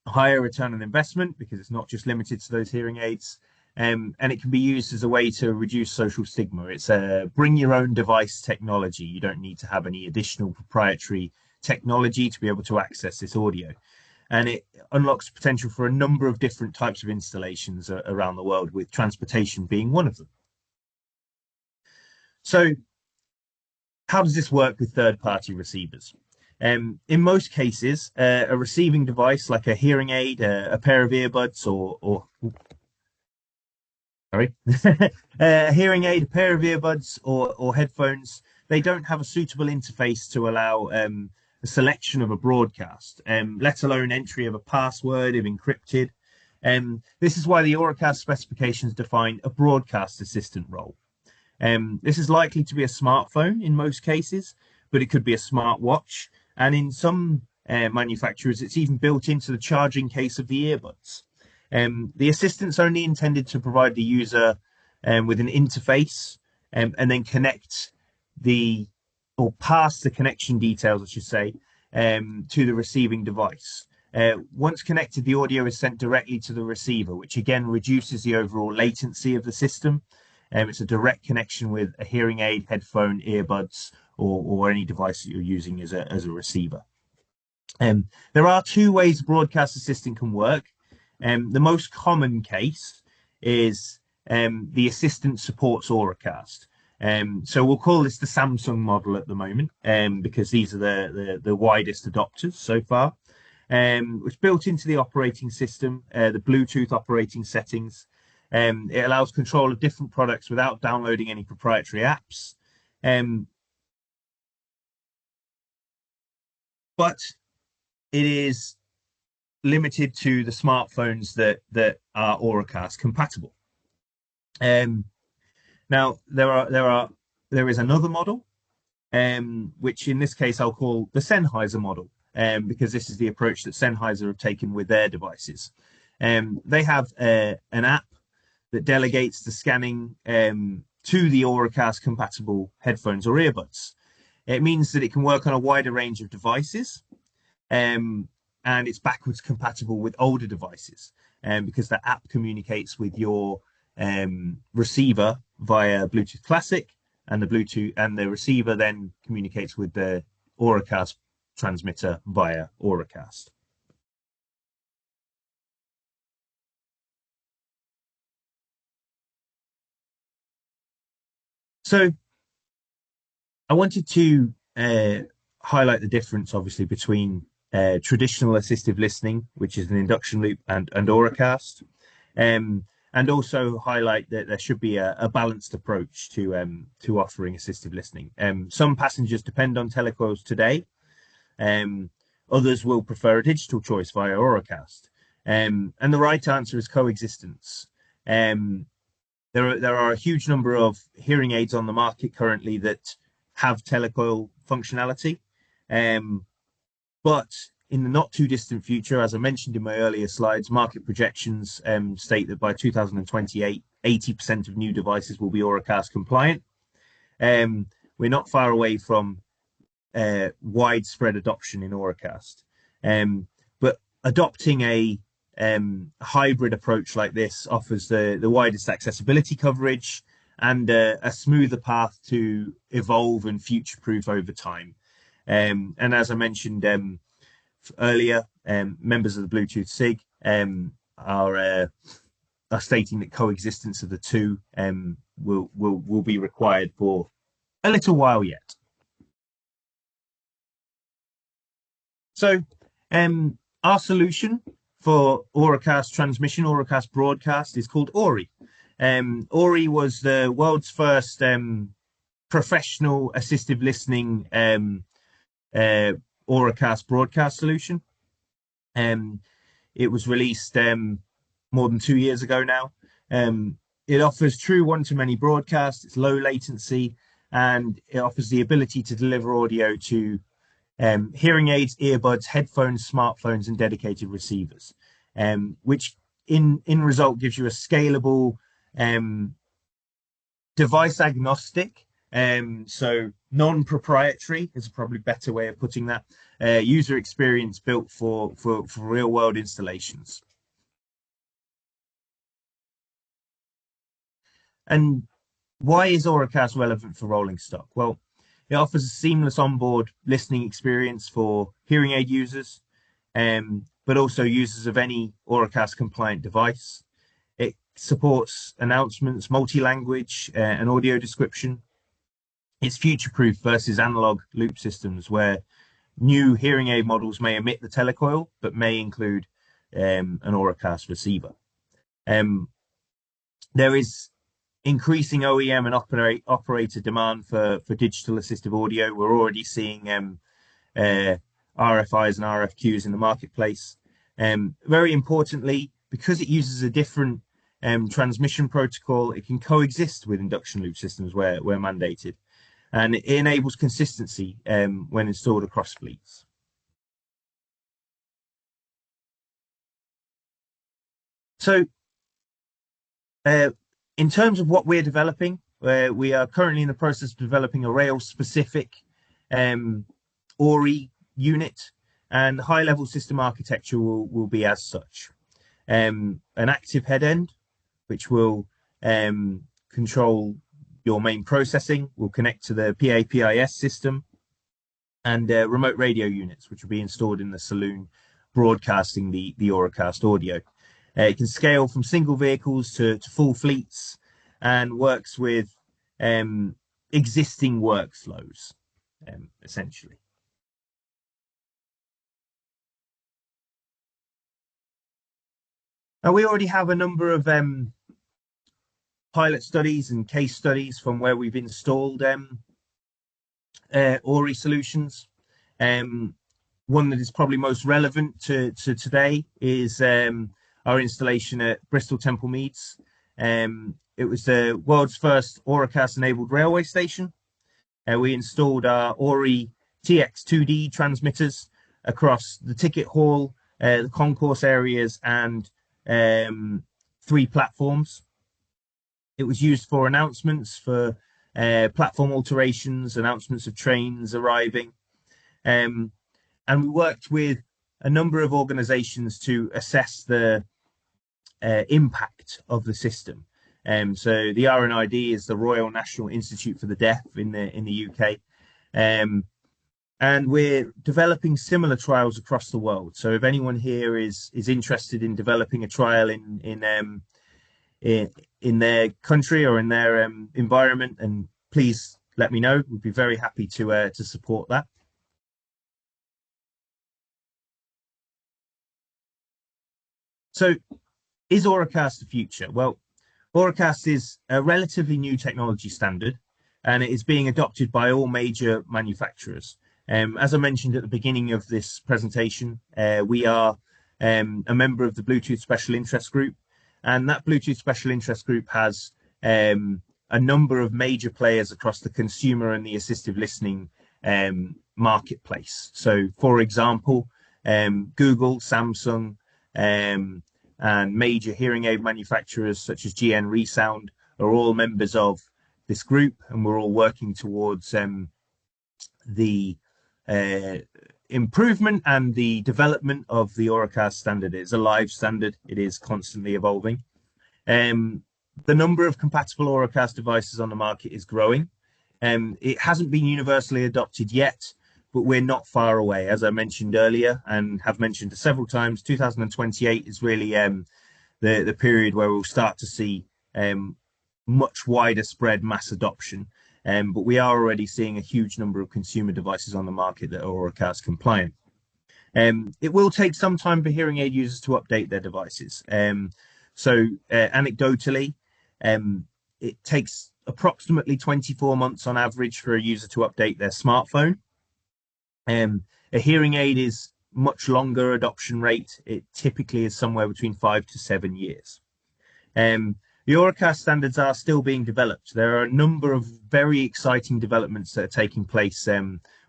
higher return on investment because it's not just limited to those hearing aids. And it can be used as a way to reduce social stigma. It's a bring your own device technology. You don't need to have any additional proprietary technology to be able to access this audio. And it unlocks potential for a number of different types of installations around the world, with transportation being one of them. So how does this work with third-party receivers? In most cases, a receiving device like a hearing aid, a pair of earbuds, a hearing aid, a pair of earbuds or headphones, they don't have a suitable interface to allow a selection of a broadcast, let alone entry of a password if encrypted. This is why the Auracast specifications define a broadcast assistant role. This is likely to be a smartphone in most cases, but it could be a smartwatch. And in some manufacturers, it's even built into the charging case of the earbuds. The assistant's only intended to provide the user with an interface and then pass the connection details, I should say, to the receiving device. Once connected, the audio is sent directly to the receiver, which again reduces the overall latency of the system. It's a direct connection with a hearing aid, headphone, earbuds, or any device that you're using as a receiver. There are two ways a broadcast assistant can work. The most common case is the assistant supports Auracast. So we'll call this the Samsung model at the moment, because these are the widest adopters so far. It's built into the operating system, the Bluetooth operating settings. It allows control of different products without downloading any proprietary apps. But it is limited to the smartphones that are Auracast compatible. Now there is another model, which in this case I'll call the Sennheiser model, because this is the approach that Sennheiser have taken with their devices. They have an app that delegates the scanning to the Auracast compatible headphones or earbuds. It means that it can work on a wider range of devices, and it's backwards compatible with older devices, because the app communicates with your receiver via Bluetooth Classic, and the receiver then communicates with the Auracast transmitter via Auracast. So I wanted to highlight the difference, obviously, between traditional assistive listening, which is an induction loop, and Auracast, and also highlight that there should be a balanced approach to offering assistive listening. Some passengers depend on telecoils today. Others will prefer a digital choice via Auracast. And the right answer is coexistence. There are a huge number of hearing aids on the market currently that have telecoil functionality. But in the not too distant future, as I mentioned in my earlier slides, market projections state that by 2028, 80% of new devices will be Auracast compliant. We're not far away from widespread adoption in Auracast. But adopting a hybrid approach like this offers the widest accessibility coverage and a smoother path to evolve and future-proof over time. And as I mentioned earlier, members of the Bluetooth SIG are stating that coexistence of the two will be required for a little while yet. So our solution for Auracast transmission, Auracast broadcast, is called Auri. Auri was the world's first professional assistive listening Auracast broadcast solution. It was released more than 2 years ago now. It offers true one-to-many broadcast, it's low latency, and it offers the ability to deliver audio to hearing aids, earbuds, headphones, smartphones, and dedicated receivers, which in result gives you a scalable, device agnostic, so non-proprietary is probably a better way of putting that, user experience built for real world installations. And why is Auracast relevant for rolling stock? Well, it offers a seamless onboard listening experience for hearing aid users, but also users of any Auracast compliant device. It supports announcements, multi-language, and audio description. It's future-proof versus analog loop systems where new hearing aid models may omit the telecoil, but may include an Auracast receiver. There is increasing OEM and operator demand for digital assistive audio. We're already seeing RFIs and RFQs in the marketplace. Very importantly, because it uses a different transmission protocol, it can coexist with induction loop systems where mandated, and it enables consistency when installed across fleets. So in terms of what we're developing, we are currently in the process of developing a rail-specific Auri unit, and high-level system architecture will be as such. An active head end, which will control your main processing, will connect to the PA-PIS system, and remote radio units, which will be installed in the saloon, broadcasting the Auracast audio. It can scale from single vehicles to full fleets and works with existing workflows, essentially. Now, we already have a number of pilot studies and case studies from where we've installed Auri solutions. One that is probably most relevant to today is our installation at Bristol Temple Meads. It was the world's first Auracast-enabled railway station. We installed our Auri TX2D transmitters across the ticket hall, the concourse areas, and 3 platforms. It was used for announcements, for platform alterations, announcements of trains arriving. And we worked with a number of organizations to assess the impact of the system. So the RNID is the Royal National Institute for the Deaf in the UK. And we're developing similar trials across the world. So if anyone here is interested in developing a trial in their country or in their environment, and please let me know. We'd be very happy to support that. So, is Auracast the future? Well, Auracast is a relatively new technology standard, and it is being adopted by all major manufacturers. As I mentioned at the beginning of this presentation, we are a member of the Bluetooth Special Interest Group, and that Bluetooth Special Interest Group has a number of major players across the consumer and the assistive listening marketplace. So, for example, Google, Samsung, and major hearing aid manufacturers such as GN Resound are all members of this group, and we're all working towards the improvement and the development of the Auracast standard. It's a live standard. It is constantly evolving. the number of compatible Auracast devices on the market is growing. It hasn't been universally adopted yet, but we're not far away. As I mentioned earlier and have mentioned several times, 2028 is really the period where we'll start to see much wider spread mass adoption. But we are already seeing a huge number of consumer devices on the market that are Auracast compliant. It will take some time for hearing aid users to update their devices. Anecdotally, it takes approximately 24 months on average for a user to update their smartphone. A hearing aid is much longer adoption rate. It typically is somewhere between 5 to 7 years. The Auracast standards are still being developed. There are a number of very exciting developments that are taking place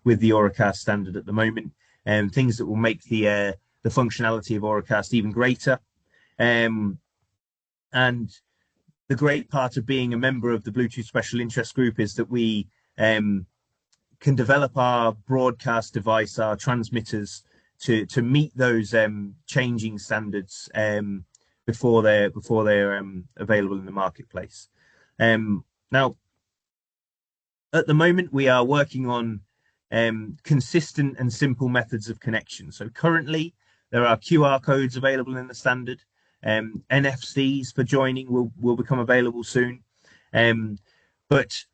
with the Auracast standard at the moment, and things that will make the functionality of Auracast even greater. And the great part of being a member of the Bluetooth Special Interest Group is that we can develop our broadcast device, our transmitters, to meet those changing standards before they're available in the marketplace. Now, at the moment, we are working on consistent and simple methods of connection. So currently, there are QR codes available in the standard. NFCs for joining will become available soon. But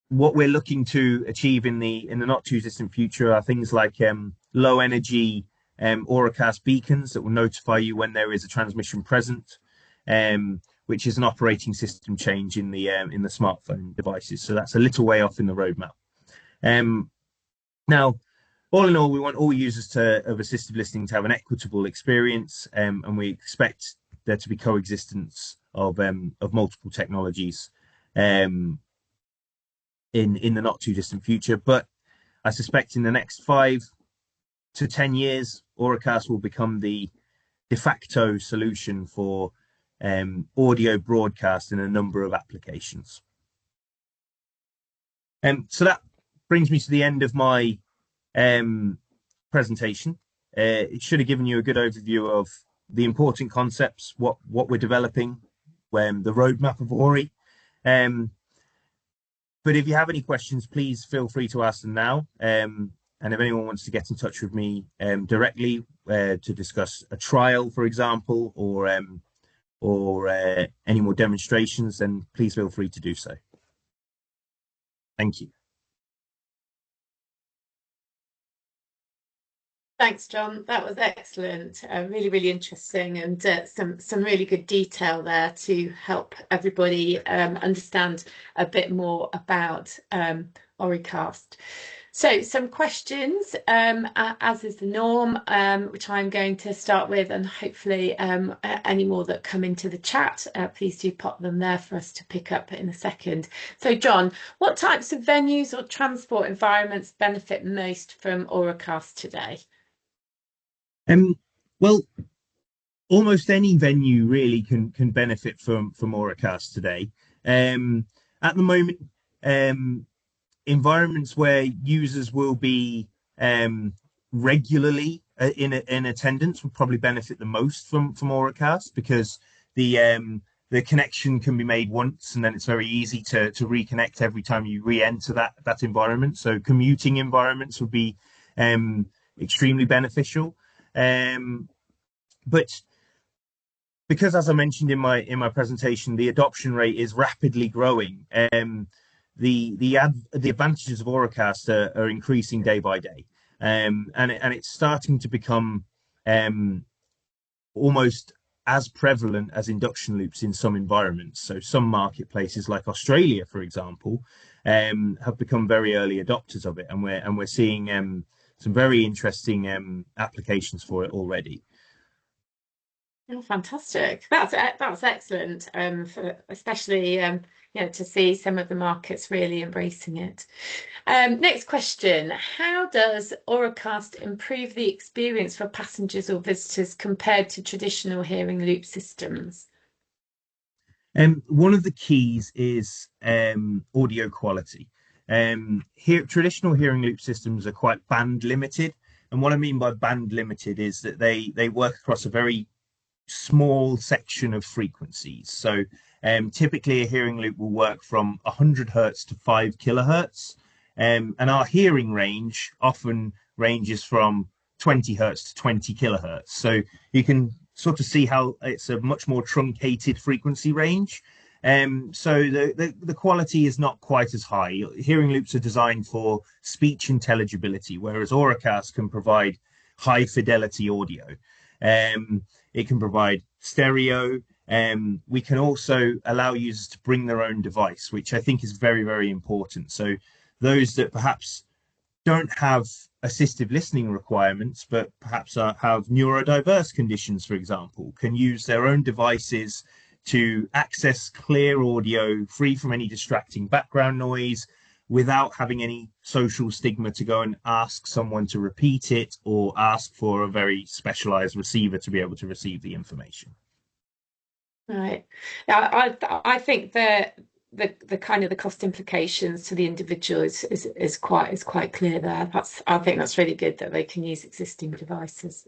what we're looking to achieve in the not too distant future are things like low energy Auracast beacons that will notify you when there is a transmission present, which is an operating system change in the smartphone devices. So that's a little way off in the roadmap. Now, all in all, we want all users of assistive listening to have an equitable experience, and we expect there to be coexistence of multiple technologies in the not too distant future. But I suspect in the next 5 to 10 years, Auracast will become the de facto solution for audio broadcast in a number of applications. So that brings me to the end of my presentation. It should have given you a good overview of the important concepts, what we're developing, the roadmap of Auri. But if you have any questions, please feel free to ask them now. And if anyone wants to get in touch with me directly to discuss a trial, for example, or any more demonstrations, then please feel free to do so. Thank you. Thanks, John. That was excellent. Really, really interesting, and some really good detail there to help everybody understand a bit more about Auracast. So some questions, as is the norm, which I'm going to start with, and hopefully any more that come into the chat, please do pop them there for us to pick up in a second. So John, what types of venues or transport environments benefit most from Auracast today? Well, almost any venue really can benefit from Auracast today. At the moment, environments where users will be regularly in attendance will probably benefit the most from Auracast, because the connection can be made once, and then it's very easy to reconnect every time you re-enter that environment. So commuting environments would be extremely beneficial. But because, as I mentioned in my presentation, the adoption rate is rapidly growing, the advantages of Auracast are increasing day by day, and it's starting to become almost as prevalent as induction loops in some environments. So some marketplaces like Australia, for example, have become very early adopters of it, and we're seeing some very interesting applications for it already. Oh, fantastic! That's excellent, especially to see some of the markets really embracing it. Next question: how does Auracast improve the experience for passengers or visitors compared to traditional hearing loop systems? One of the keys is audio quality. Traditional hearing loop systems are quite band limited, and what I mean by band limited is that they work across a very small section of frequencies. So Typically, a hearing loop will work from 100 hertz to 5 kilohertz, and our hearing range often ranges from 20 hertz to 20 kilohertz. So you can sort of see how it's a much more truncated frequency range. So the quality is not quite as high. Hearing loops are designed for speech intelligibility, whereas Auracast can provide high fidelity audio. It can provide stereo. We can also allow users to bring their own device, which I think is very, very important. So those that perhaps don't have assistive listening requirements, but perhaps have neurodiverse conditions, for example, can use their own devices to access clear audio free from any distracting background noise without having any social stigma to go and ask someone to repeat it or ask for a very specialized receiver to be able to receive the information. Right. Yeah, I think the kind of the cost implications to the individual is quite clear there. I think that's really good that they can use existing devices.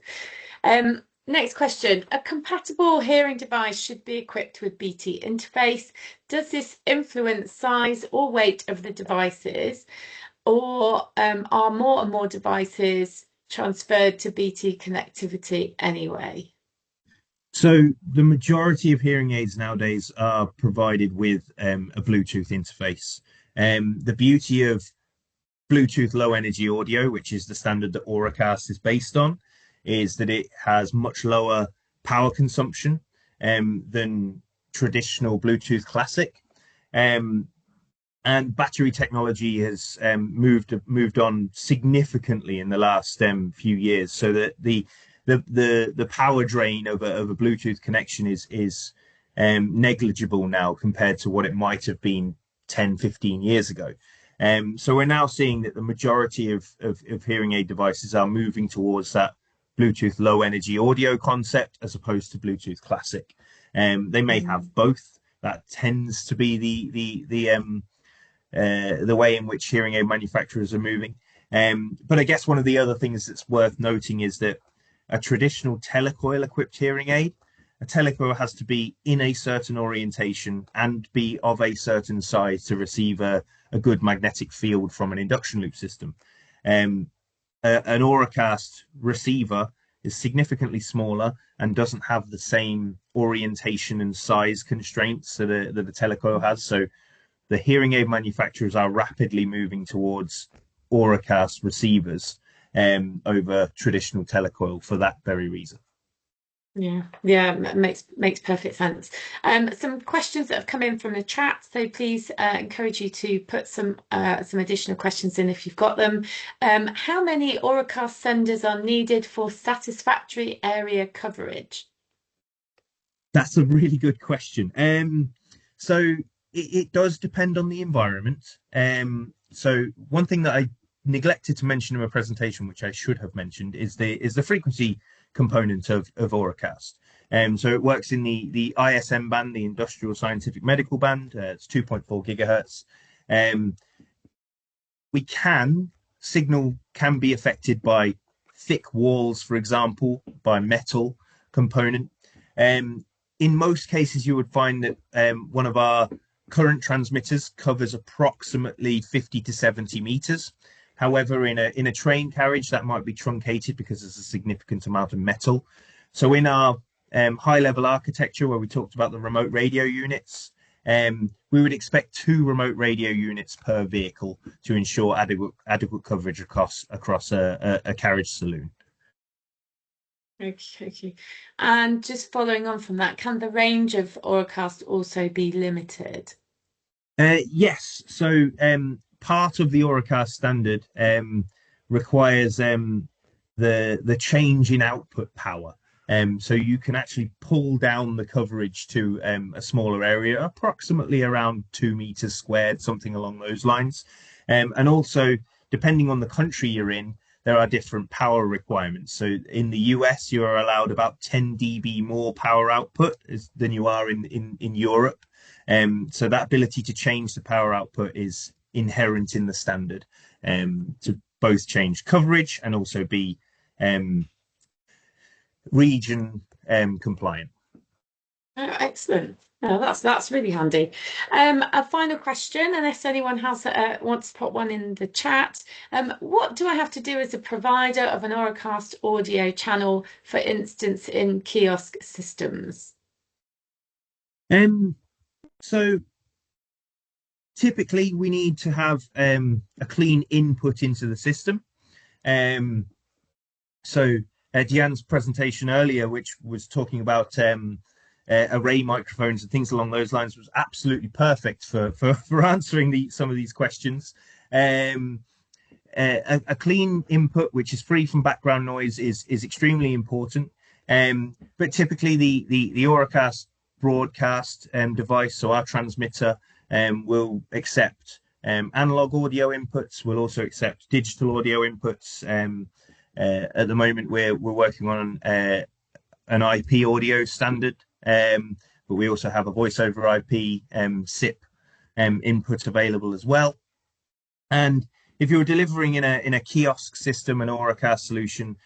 Next question. A compatible hearing device should be equipped with BT interface. Does this influence size or weight of the devices, or are more and more devices transferred to BT connectivity anyway? So the majority of hearing aids nowadays are provided with a Bluetooth interface. The beauty of Bluetooth low energy audio, which is the standard that Auracast is based on, is that it has much lower power consumption than traditional Bluetooth Classic. And battery technology has moved on significantly in the last few years, so that the power drain of a Bluetooth connection is negligible now compared to what it might have been 10, 15 years ago. So we're now seeing that the majority of hearing aid devices are moving towards that Bluetooth low energy audio concept as opposed to Bluetooth Classic. They may have both. That tends to be the way in which hearing aid manufacturers are moving. But I guess one of the other things that's worth noting is that a traditional telecoil equipped hearing aid, a telecoil has to be in a certain orientation and be of a certain size to receive a good magnetic field from an induction loop system. An Auracast receiver is significantly smaller and doesn't have the same orientation and size constraints that a telecoil has. So the hearing aid manufacturers are rapidly moving towards Auracast receivers over traditional telecoil for that very reason. Yeah, makes perfect sense. Some questions that have come in from the chat, so please encourage you to put some additional questions in if you've got them. How many Auracast senders are needed for satisfactory area coverage? That's a really good question. So it does depend on the environment. So one thing that I neglected to mention in my presentation, which I should have mentioned, is the frequency component of Auracast. So it works in the ISM band, the Industrial Scientific Medical band. It's 2.4 gigahertz. Signal can be affected by thick walls, for example, by metal component. In most cases, you would find that one of our current transmitters covers approximately 50 to 70 meters. However, in a train carriage, that might be truncated because there's a significant amount of metal. So in our high-level architecture, where we talked about the remote radio units, we would expect 2 remote radio units per vehicle to ensure adequate coverage across a carriage saloon. Okay. And just following on from that, can the range of Auracast also be limited? Yes. So part of the Auracast standard requires the change in output power. So you can actually pull down the coverage to a smaller area, approximately around 2 meters squared, something along those lines. And also, depending on the country you're in, there are different power requirements. So in the US, you are allowed about 10 dB more power output than you are in Europe. So that ability to change the power output is inherent in the standard to both change coverage and also be region compliant. Oh, excellent. Oh, that's really handy. A final question, unless anyone has wants to put one in the chat. What do I have to do as a provider of an Auracast audio channel, for instance, in kiosk systems? So typically we need to have a clean input into the system. So Deanne's presentation earlier, which was talking about array microphones and things along those lines, was absolutely perfect for answering some of these questions. A clean input which is free from background noise is extremely important. But typically the Auracast broadcast device, so our transmitter, will accept analog audio inputs, will also accept digital audio inputs. At the moment, we're working on an IP audio standard, but we also have a voice over IP SIP input available as well. And if you're delivering in a kiosk system, an Auracast solution,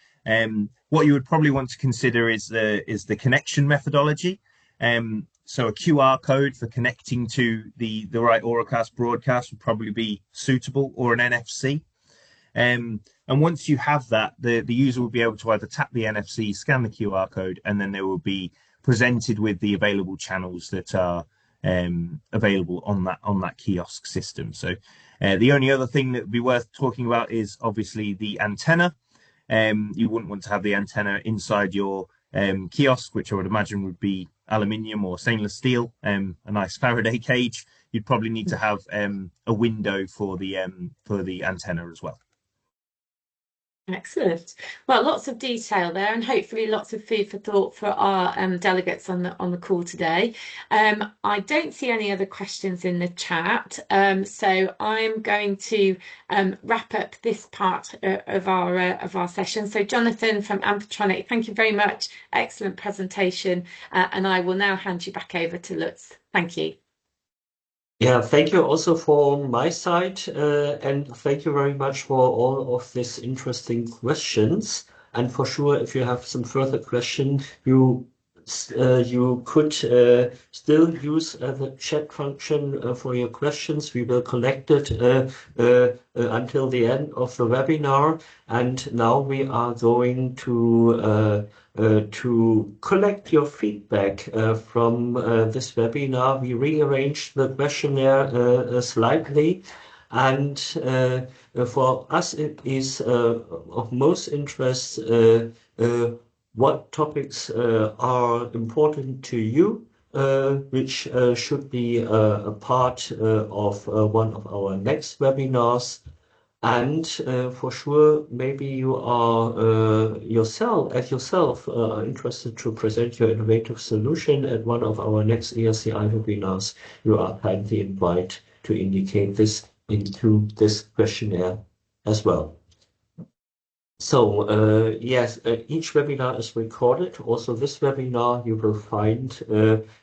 what you would probably want to consider is the connection methodology. So a QR code for connecting to the right Auracast broadcast would probably be suitable, or an NFC. And once you have that, the user will be able to either tap the NFC, scan the QR code, and then they will be presented with the available channels that are available on that kiosk system. So the only other thing that would be worth talking about is obviously the antenna. You wouldn't want to have the antenna inside your kiosk, which I would imagine would be aluminium or stainless steel, a nice Faraday cage. You'd probably need to have a window for the antenna as well. Excellent. Well, lots of detail there, and hopefully lots of food for thought for our delegates on the call today. I don't see any other questions in the chat, so I'm going to wrap up this part of our session. So, Jonathan from Ampetronic, thank you very much. Excellent presentation, and I will now hand you back over to Lutz. Thank you. Yeah, thank you also for my side, and thank you very much for all of these interesting questions. And for sure, if you have some further question, you could still use the chat function for your questions. We will collect it until the end of the webinar. And now we are going to collect your feedback from this webinar. We rearranged the questionnaire slightly, and for us it is of most interest what topics are important to you, which should be a part of one of our next webinars. And for sure, maybe you are yourself interested to present your innovative solution at one of our next ERCI webinars. You are kindly invited to indicate this into this questionnaire as well. So yes, each webinar is recorded. Also, this webinar, you will find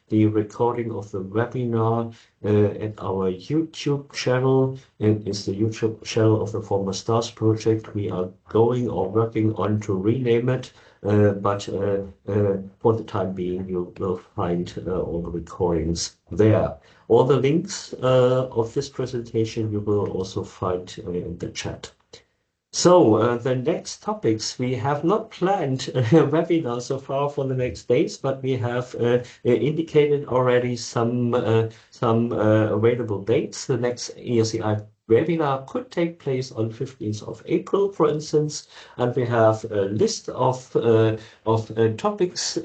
the recording of the webinar at our YouTube channel. It is the YouTube channel of the Former Stars project. We are going or working on to rename it, but for the time being, you will find all the recordings there. All the links of this presentation you will also find in the chat. So the next topics, we have not planned a webinar so far for the next days, but we have indicated already some available dates. The next ERCI webinar could take place on 15th of April, for instance, and we have a list of topics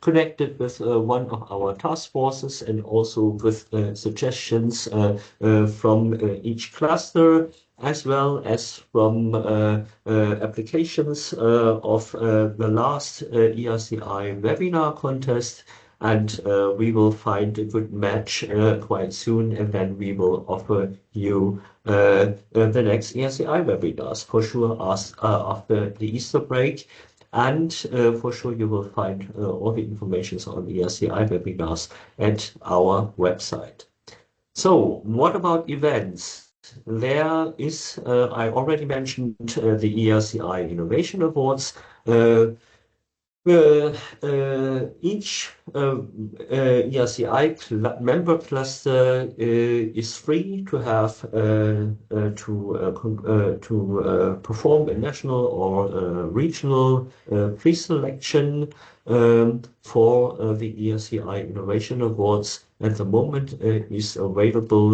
connected with one of our task forces, and also with suggestions from each cluster, as well as from applications of the last ERCI webinar contest. And we will find a good match quite soon, and then we will offer you the next ERCI webinars, for sure, after the Easter break. And for sure, you will find all the information on the ERCI webinars at our website. So what about events? There is, I already mentioned the ERCI Innovation Awards. Each ERCI member cluster is free to have to perform a national or regional pre-selection for the ERCI Innovation Awards. At the moment is available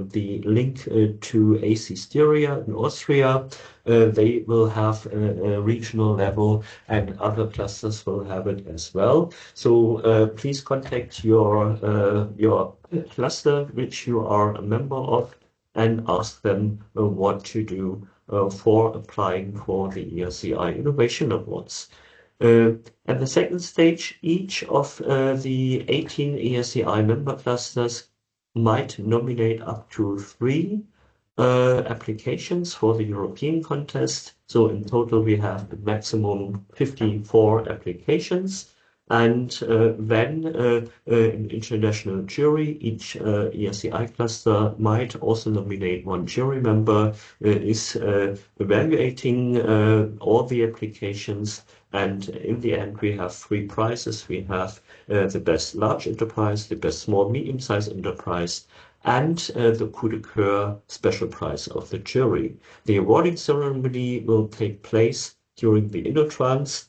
the link to AC Styria in Austria. They will have a regional level, and other clusters will have it as well. So please contact your cluster which you are a member of and ask them what to do for applying for the ERCI Innovation Awards. At the second stage, each of the 18 ERCI member clusters might nominate up to 3 applications for the European contest. So in total, we have a maximum 54 applications. And then an international jury, each ERCI cluster might also nominate 1 jury member, is evaluating all the applications. And in the end, we have 3 prizes. We have the best large enterprise, the best small medium-sized enterprise, and the coup de coeur special prize of the jury. The awarding ceremony will take place during the InnoTrans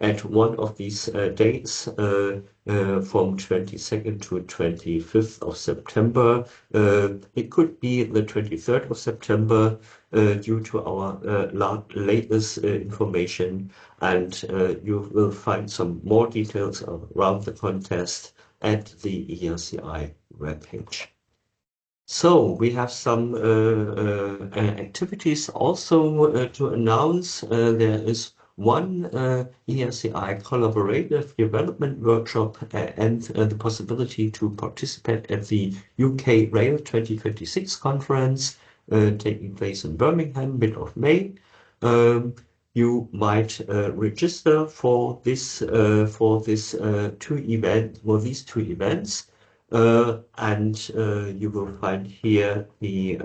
at one of these dates from 22nd to 25th of September. It could be the 23rd of September due to our latest information, and you will find some more details around the contest at the ERCI webpage. So we have some activities also to announce. There is one ERCI collaborative development workshop and the possibility to participate at the UK Rail 2026 conference taking place in Birmingham mid of May. You might register for these two events. And you will find here the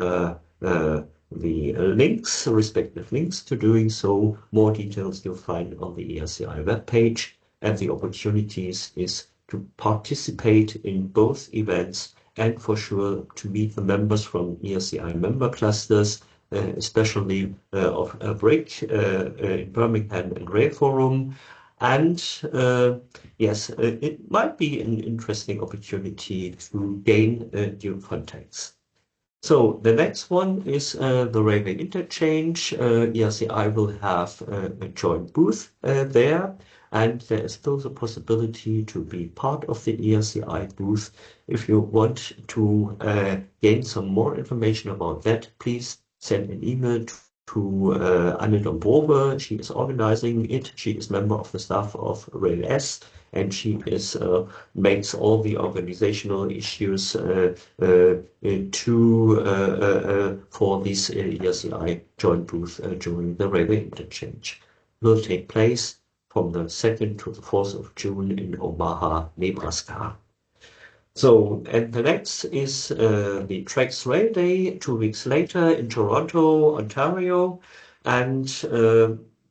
respective links to doing so. More details you'll find on the ERCI webpage, and the opportunities is to participate in both events and for sure to meet the members from ERCI member clusters, especially of BRIC in Birmingham and Rail Forum. And yes, it might be an interesting opportunity to gain new contacts. So the next one is the railway interchange. ERCI will have a joint booth there, and there is still the possibility to be part of the ERCI booth. If you want to gain some more information about that, please send an email to Anne Dombrove. She is organizing it. She is member of the staff of Rail S, and she makes all the organizational issues for this ERCI joint booth during the railway interchange. Will take place from the 2nd to the 4th of June in Omaha, Nebraska. So, and the next is the Tracks Rail Day 2 weeks later in Toronto, Ontario. And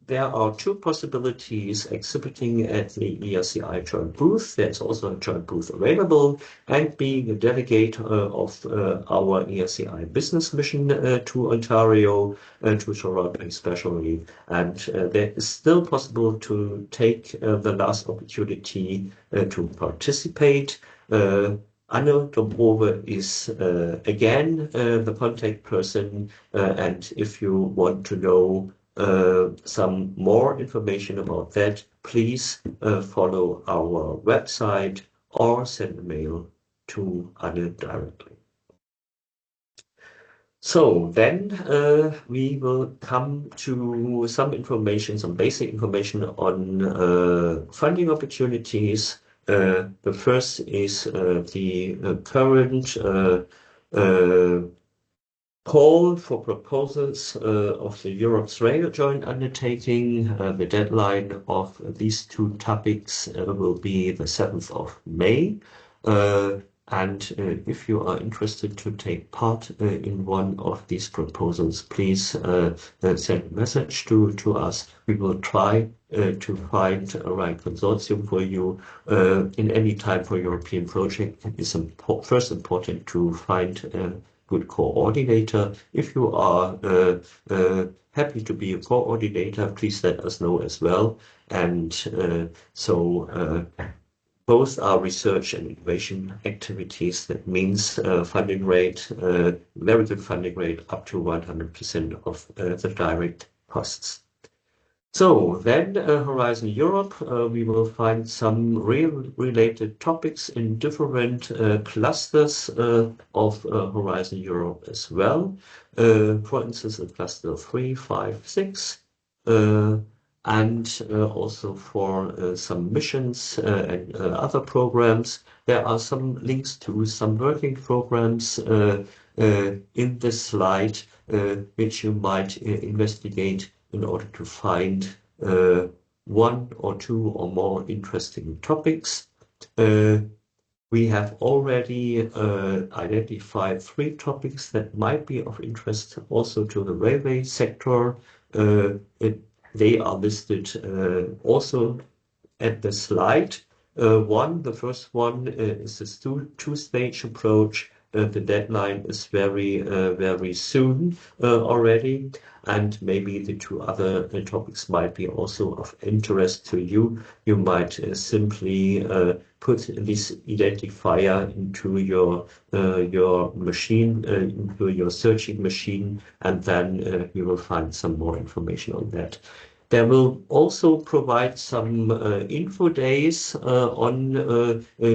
there are 2 possibilities exhibiting at the ERCI joint booth. There's also a joint booth available, and being a delegate of our ERCI business mission to Ontario, to Toronto especially. And there is still possible to take the last opportunity to participate. Anne Dombrove is again the contact person, and if you want to know some more information about that, please follow our website or send a mail to Anne directly. So then we will come to some information, some basic information on funding opportunities. The first is the current call for proposals of the Europe's Rail Joint Undertaking. The deadline of these 2 topics will be the 7th of May. And if you are interested to take part in one of these proposals, please send a message to us. We will try to find a right consortium for you. In any time for European project, it is first important to find a good coordinator. If you are happy to be a coordinator, please let us know as well. And both are research and innovation activities. That means funding rate, very good funding rate, up to 100% of the direct costs. So then Horizon Europe, we will find some related topics in different clusters of Horizon Europe as well. For instance, in cluster 3, 5, 6. And also for some missions and other programs. There are some links to some working programs in this slide, which you might investigate in order to find one or two or more interesting topics. We have already identified 3 topics that might be of interest also to the railway sector. They are listed also at the slide. The first one is this two-stage approach. The deadline is very soon already, and maybe the 2 other topics might be also of interest to you. You might simply put this identifier into your machine, into your searching machine, and then you will find some more information on that. There will also provide some info days on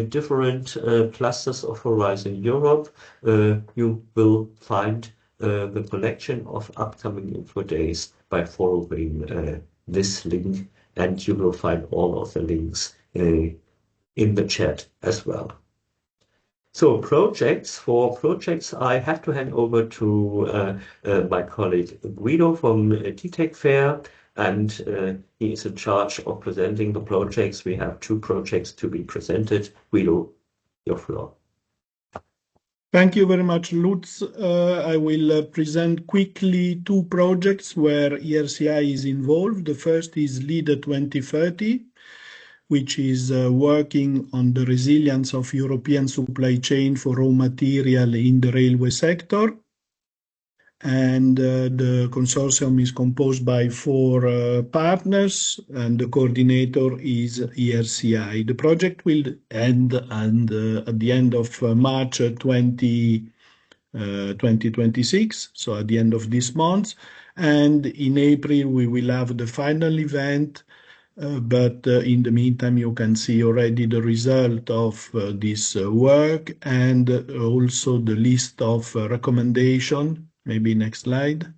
different clusters of Horizon Europe. You will find the collection of upcoming info days by following this link, and you will find all of the links in the chat as well. So for projects, I have to hand over to my colleague Guido from TTEC Fair, and he is in charge of presenting the projects. We have 2 projects to be presented. Guido, your floor. Thank you very much, Lutz. I will present quickly 2 projects where ERCI is involved. The first is LEADER 2030, which is working on the resilience of European supply chain for raw material in the railway sector. And the consortium is composed by 4 partners, and the coordinator is ERCI. The project will end at the end of March 2026, so at the end of this month. And in April, we will have the final event. But in the meantime, you can see already the result of this work, and also the list of recommendations. Maybe next slide.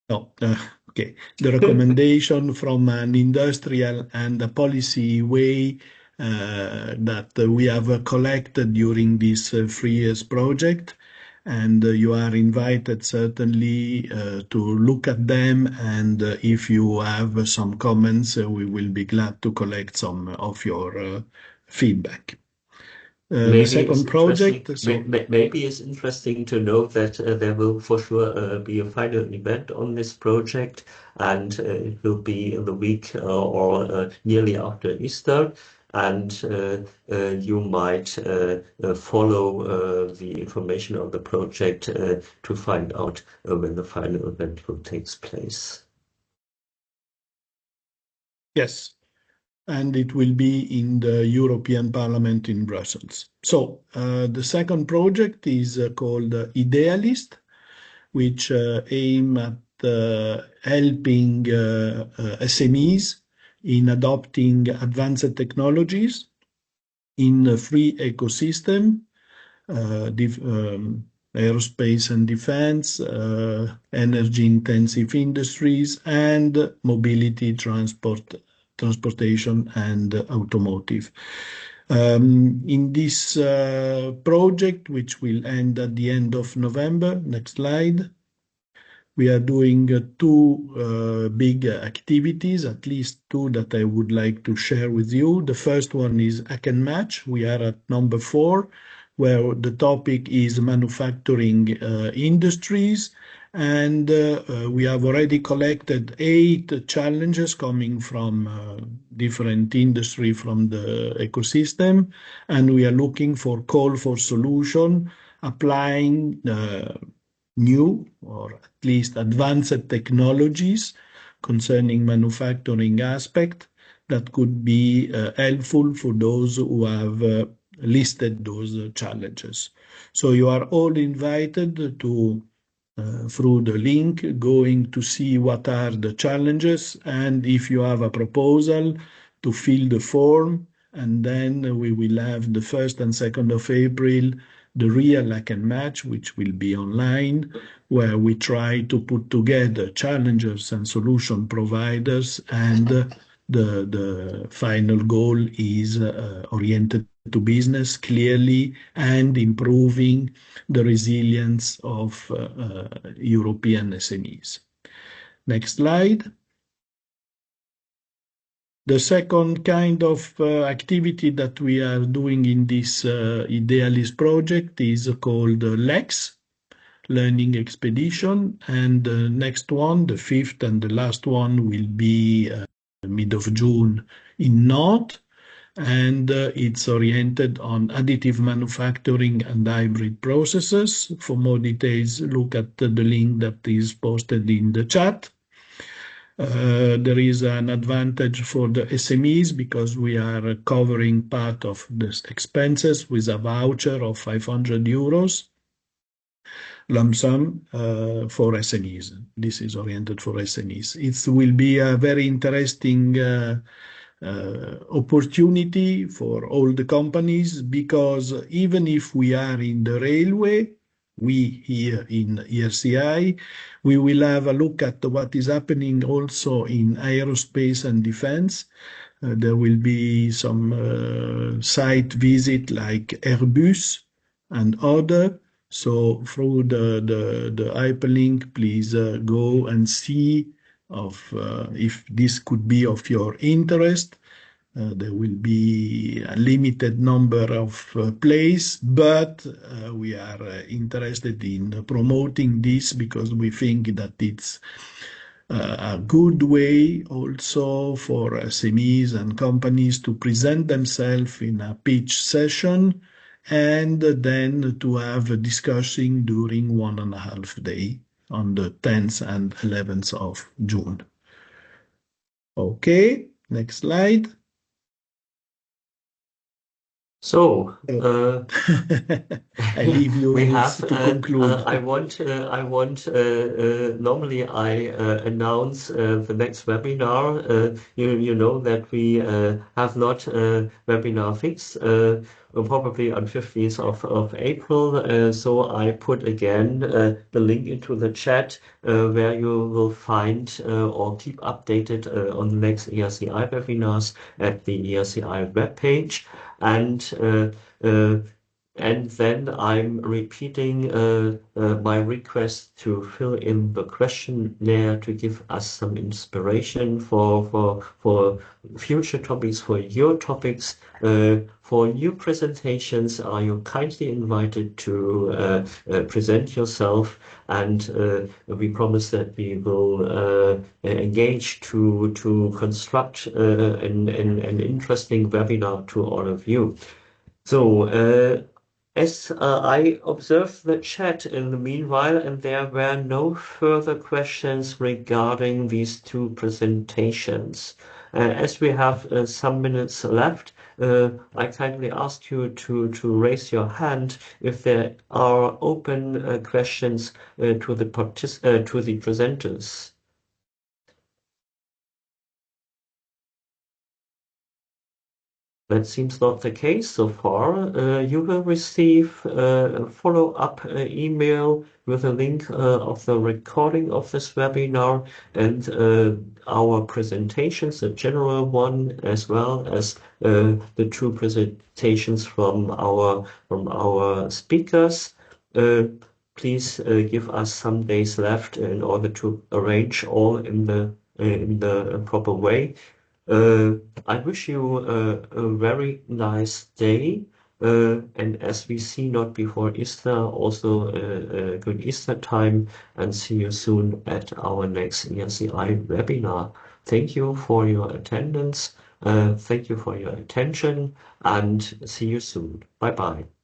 No, okay. The recommendation from an industrial and a policy way that we have collected during this 3 years project. And you are invited certainly to look at them, and if you have some comments, we will be glad to collect some of your feedback. The second project. Maybe it's interesting to note that there will for sure be a final event on this project, and it will be in the week or nearly after Easter. And you might follow the information of the project to find out when the final event will take place. Yes, and it will be in the European Parliament in Brussels. So the second project is called Idealist, which aim at helping SMEs in adopting advanced technologies in a free ecosystem, aerospace and defense, energy-intensive industries, and mobility, transportation, and automotive. In this project, which will end at the end of November, next slide, We are doing two big activities, at least two that I would like to share with you. The first one is I Can Match. We are at number 4, where the topic is manufacturing industries. And we have already collected 8 challenges coming from different industry from the ecosystem. And we are looking for call for solution, applying new or at least advanced technologies concerning manufacturing aspect that could be helpful for those who have listed those challenges. So you are all invited to through the link going to see what are the challenges, and if you have a proposal to fill the form, and then we will have the 1st and 2nd of April the real I Can Match, which will be online, where we try to put together challengers and solution providers, and the final goal is oriented to business clearly and improving the resilience of European SMEs. Next slide. The second kind of activity that we are doing in this Idealis project is called LEX, Learning Expedition, and the next one, the 5th and the last one, will be mid of June in Nantes, and it's oriented on additive manufacturing and hybrid processes. For more details, look at the link that is posted in the chat. There is an advantage for the SMEs because we are covering part of the expenses with a voucher of 500 euros lump sum for SMEs. This is oriented for SMEs. It will be a very interesting opportunity for all the companies, because even if we are in the railway, we here in ERCI, we will have a look at what is happening also in aerospace and defense. There will be some site visit like Airbus and other. So through the hyperlink, please go and see if this could be of your interest. There will be a limited number of places, but we are interested in promoting this because we think that it's a good way also for SMEs and companies to present themselves in a pitch session, and then to have a discussion during 1.5 days on the 10th and 11th of June. Okay, next slide. So, I leave you we have to conclude. Normally I announce the next webinar. You know that we have not webinar fixed, probably on 15th of April. So I put again the link into the chat where you will find or keep updated on the next ERCI webinars at the ERCI webpage. And then I'm repeating my request to fill in the questionnaire to give us some inspiration for future topics, for your topics. For new presentations, are you kindly invited to present yourself, and we promise that we will engage to construct an interesting webinar to all of you. So, as I observed the chat in the meanwhile, and there were no further questions regarding these two presentations. As we have some minutes left, I kindly ask you to raise your hand if there are open questions to the presenters. That seems not the case so far. You will receive a follow-up email with a link of the recording of this webinar and our presentations, the general one, as well as the two presentations from our speakers. please give us some days left in order to arrange all in the proper way. I wish you a very nice day. And as we see not before Easter, also a good Easter time, and see you soon at our next ERCI webinar. Thank you for your attendance. Thank you for your attention, and see you soon. Bye bye.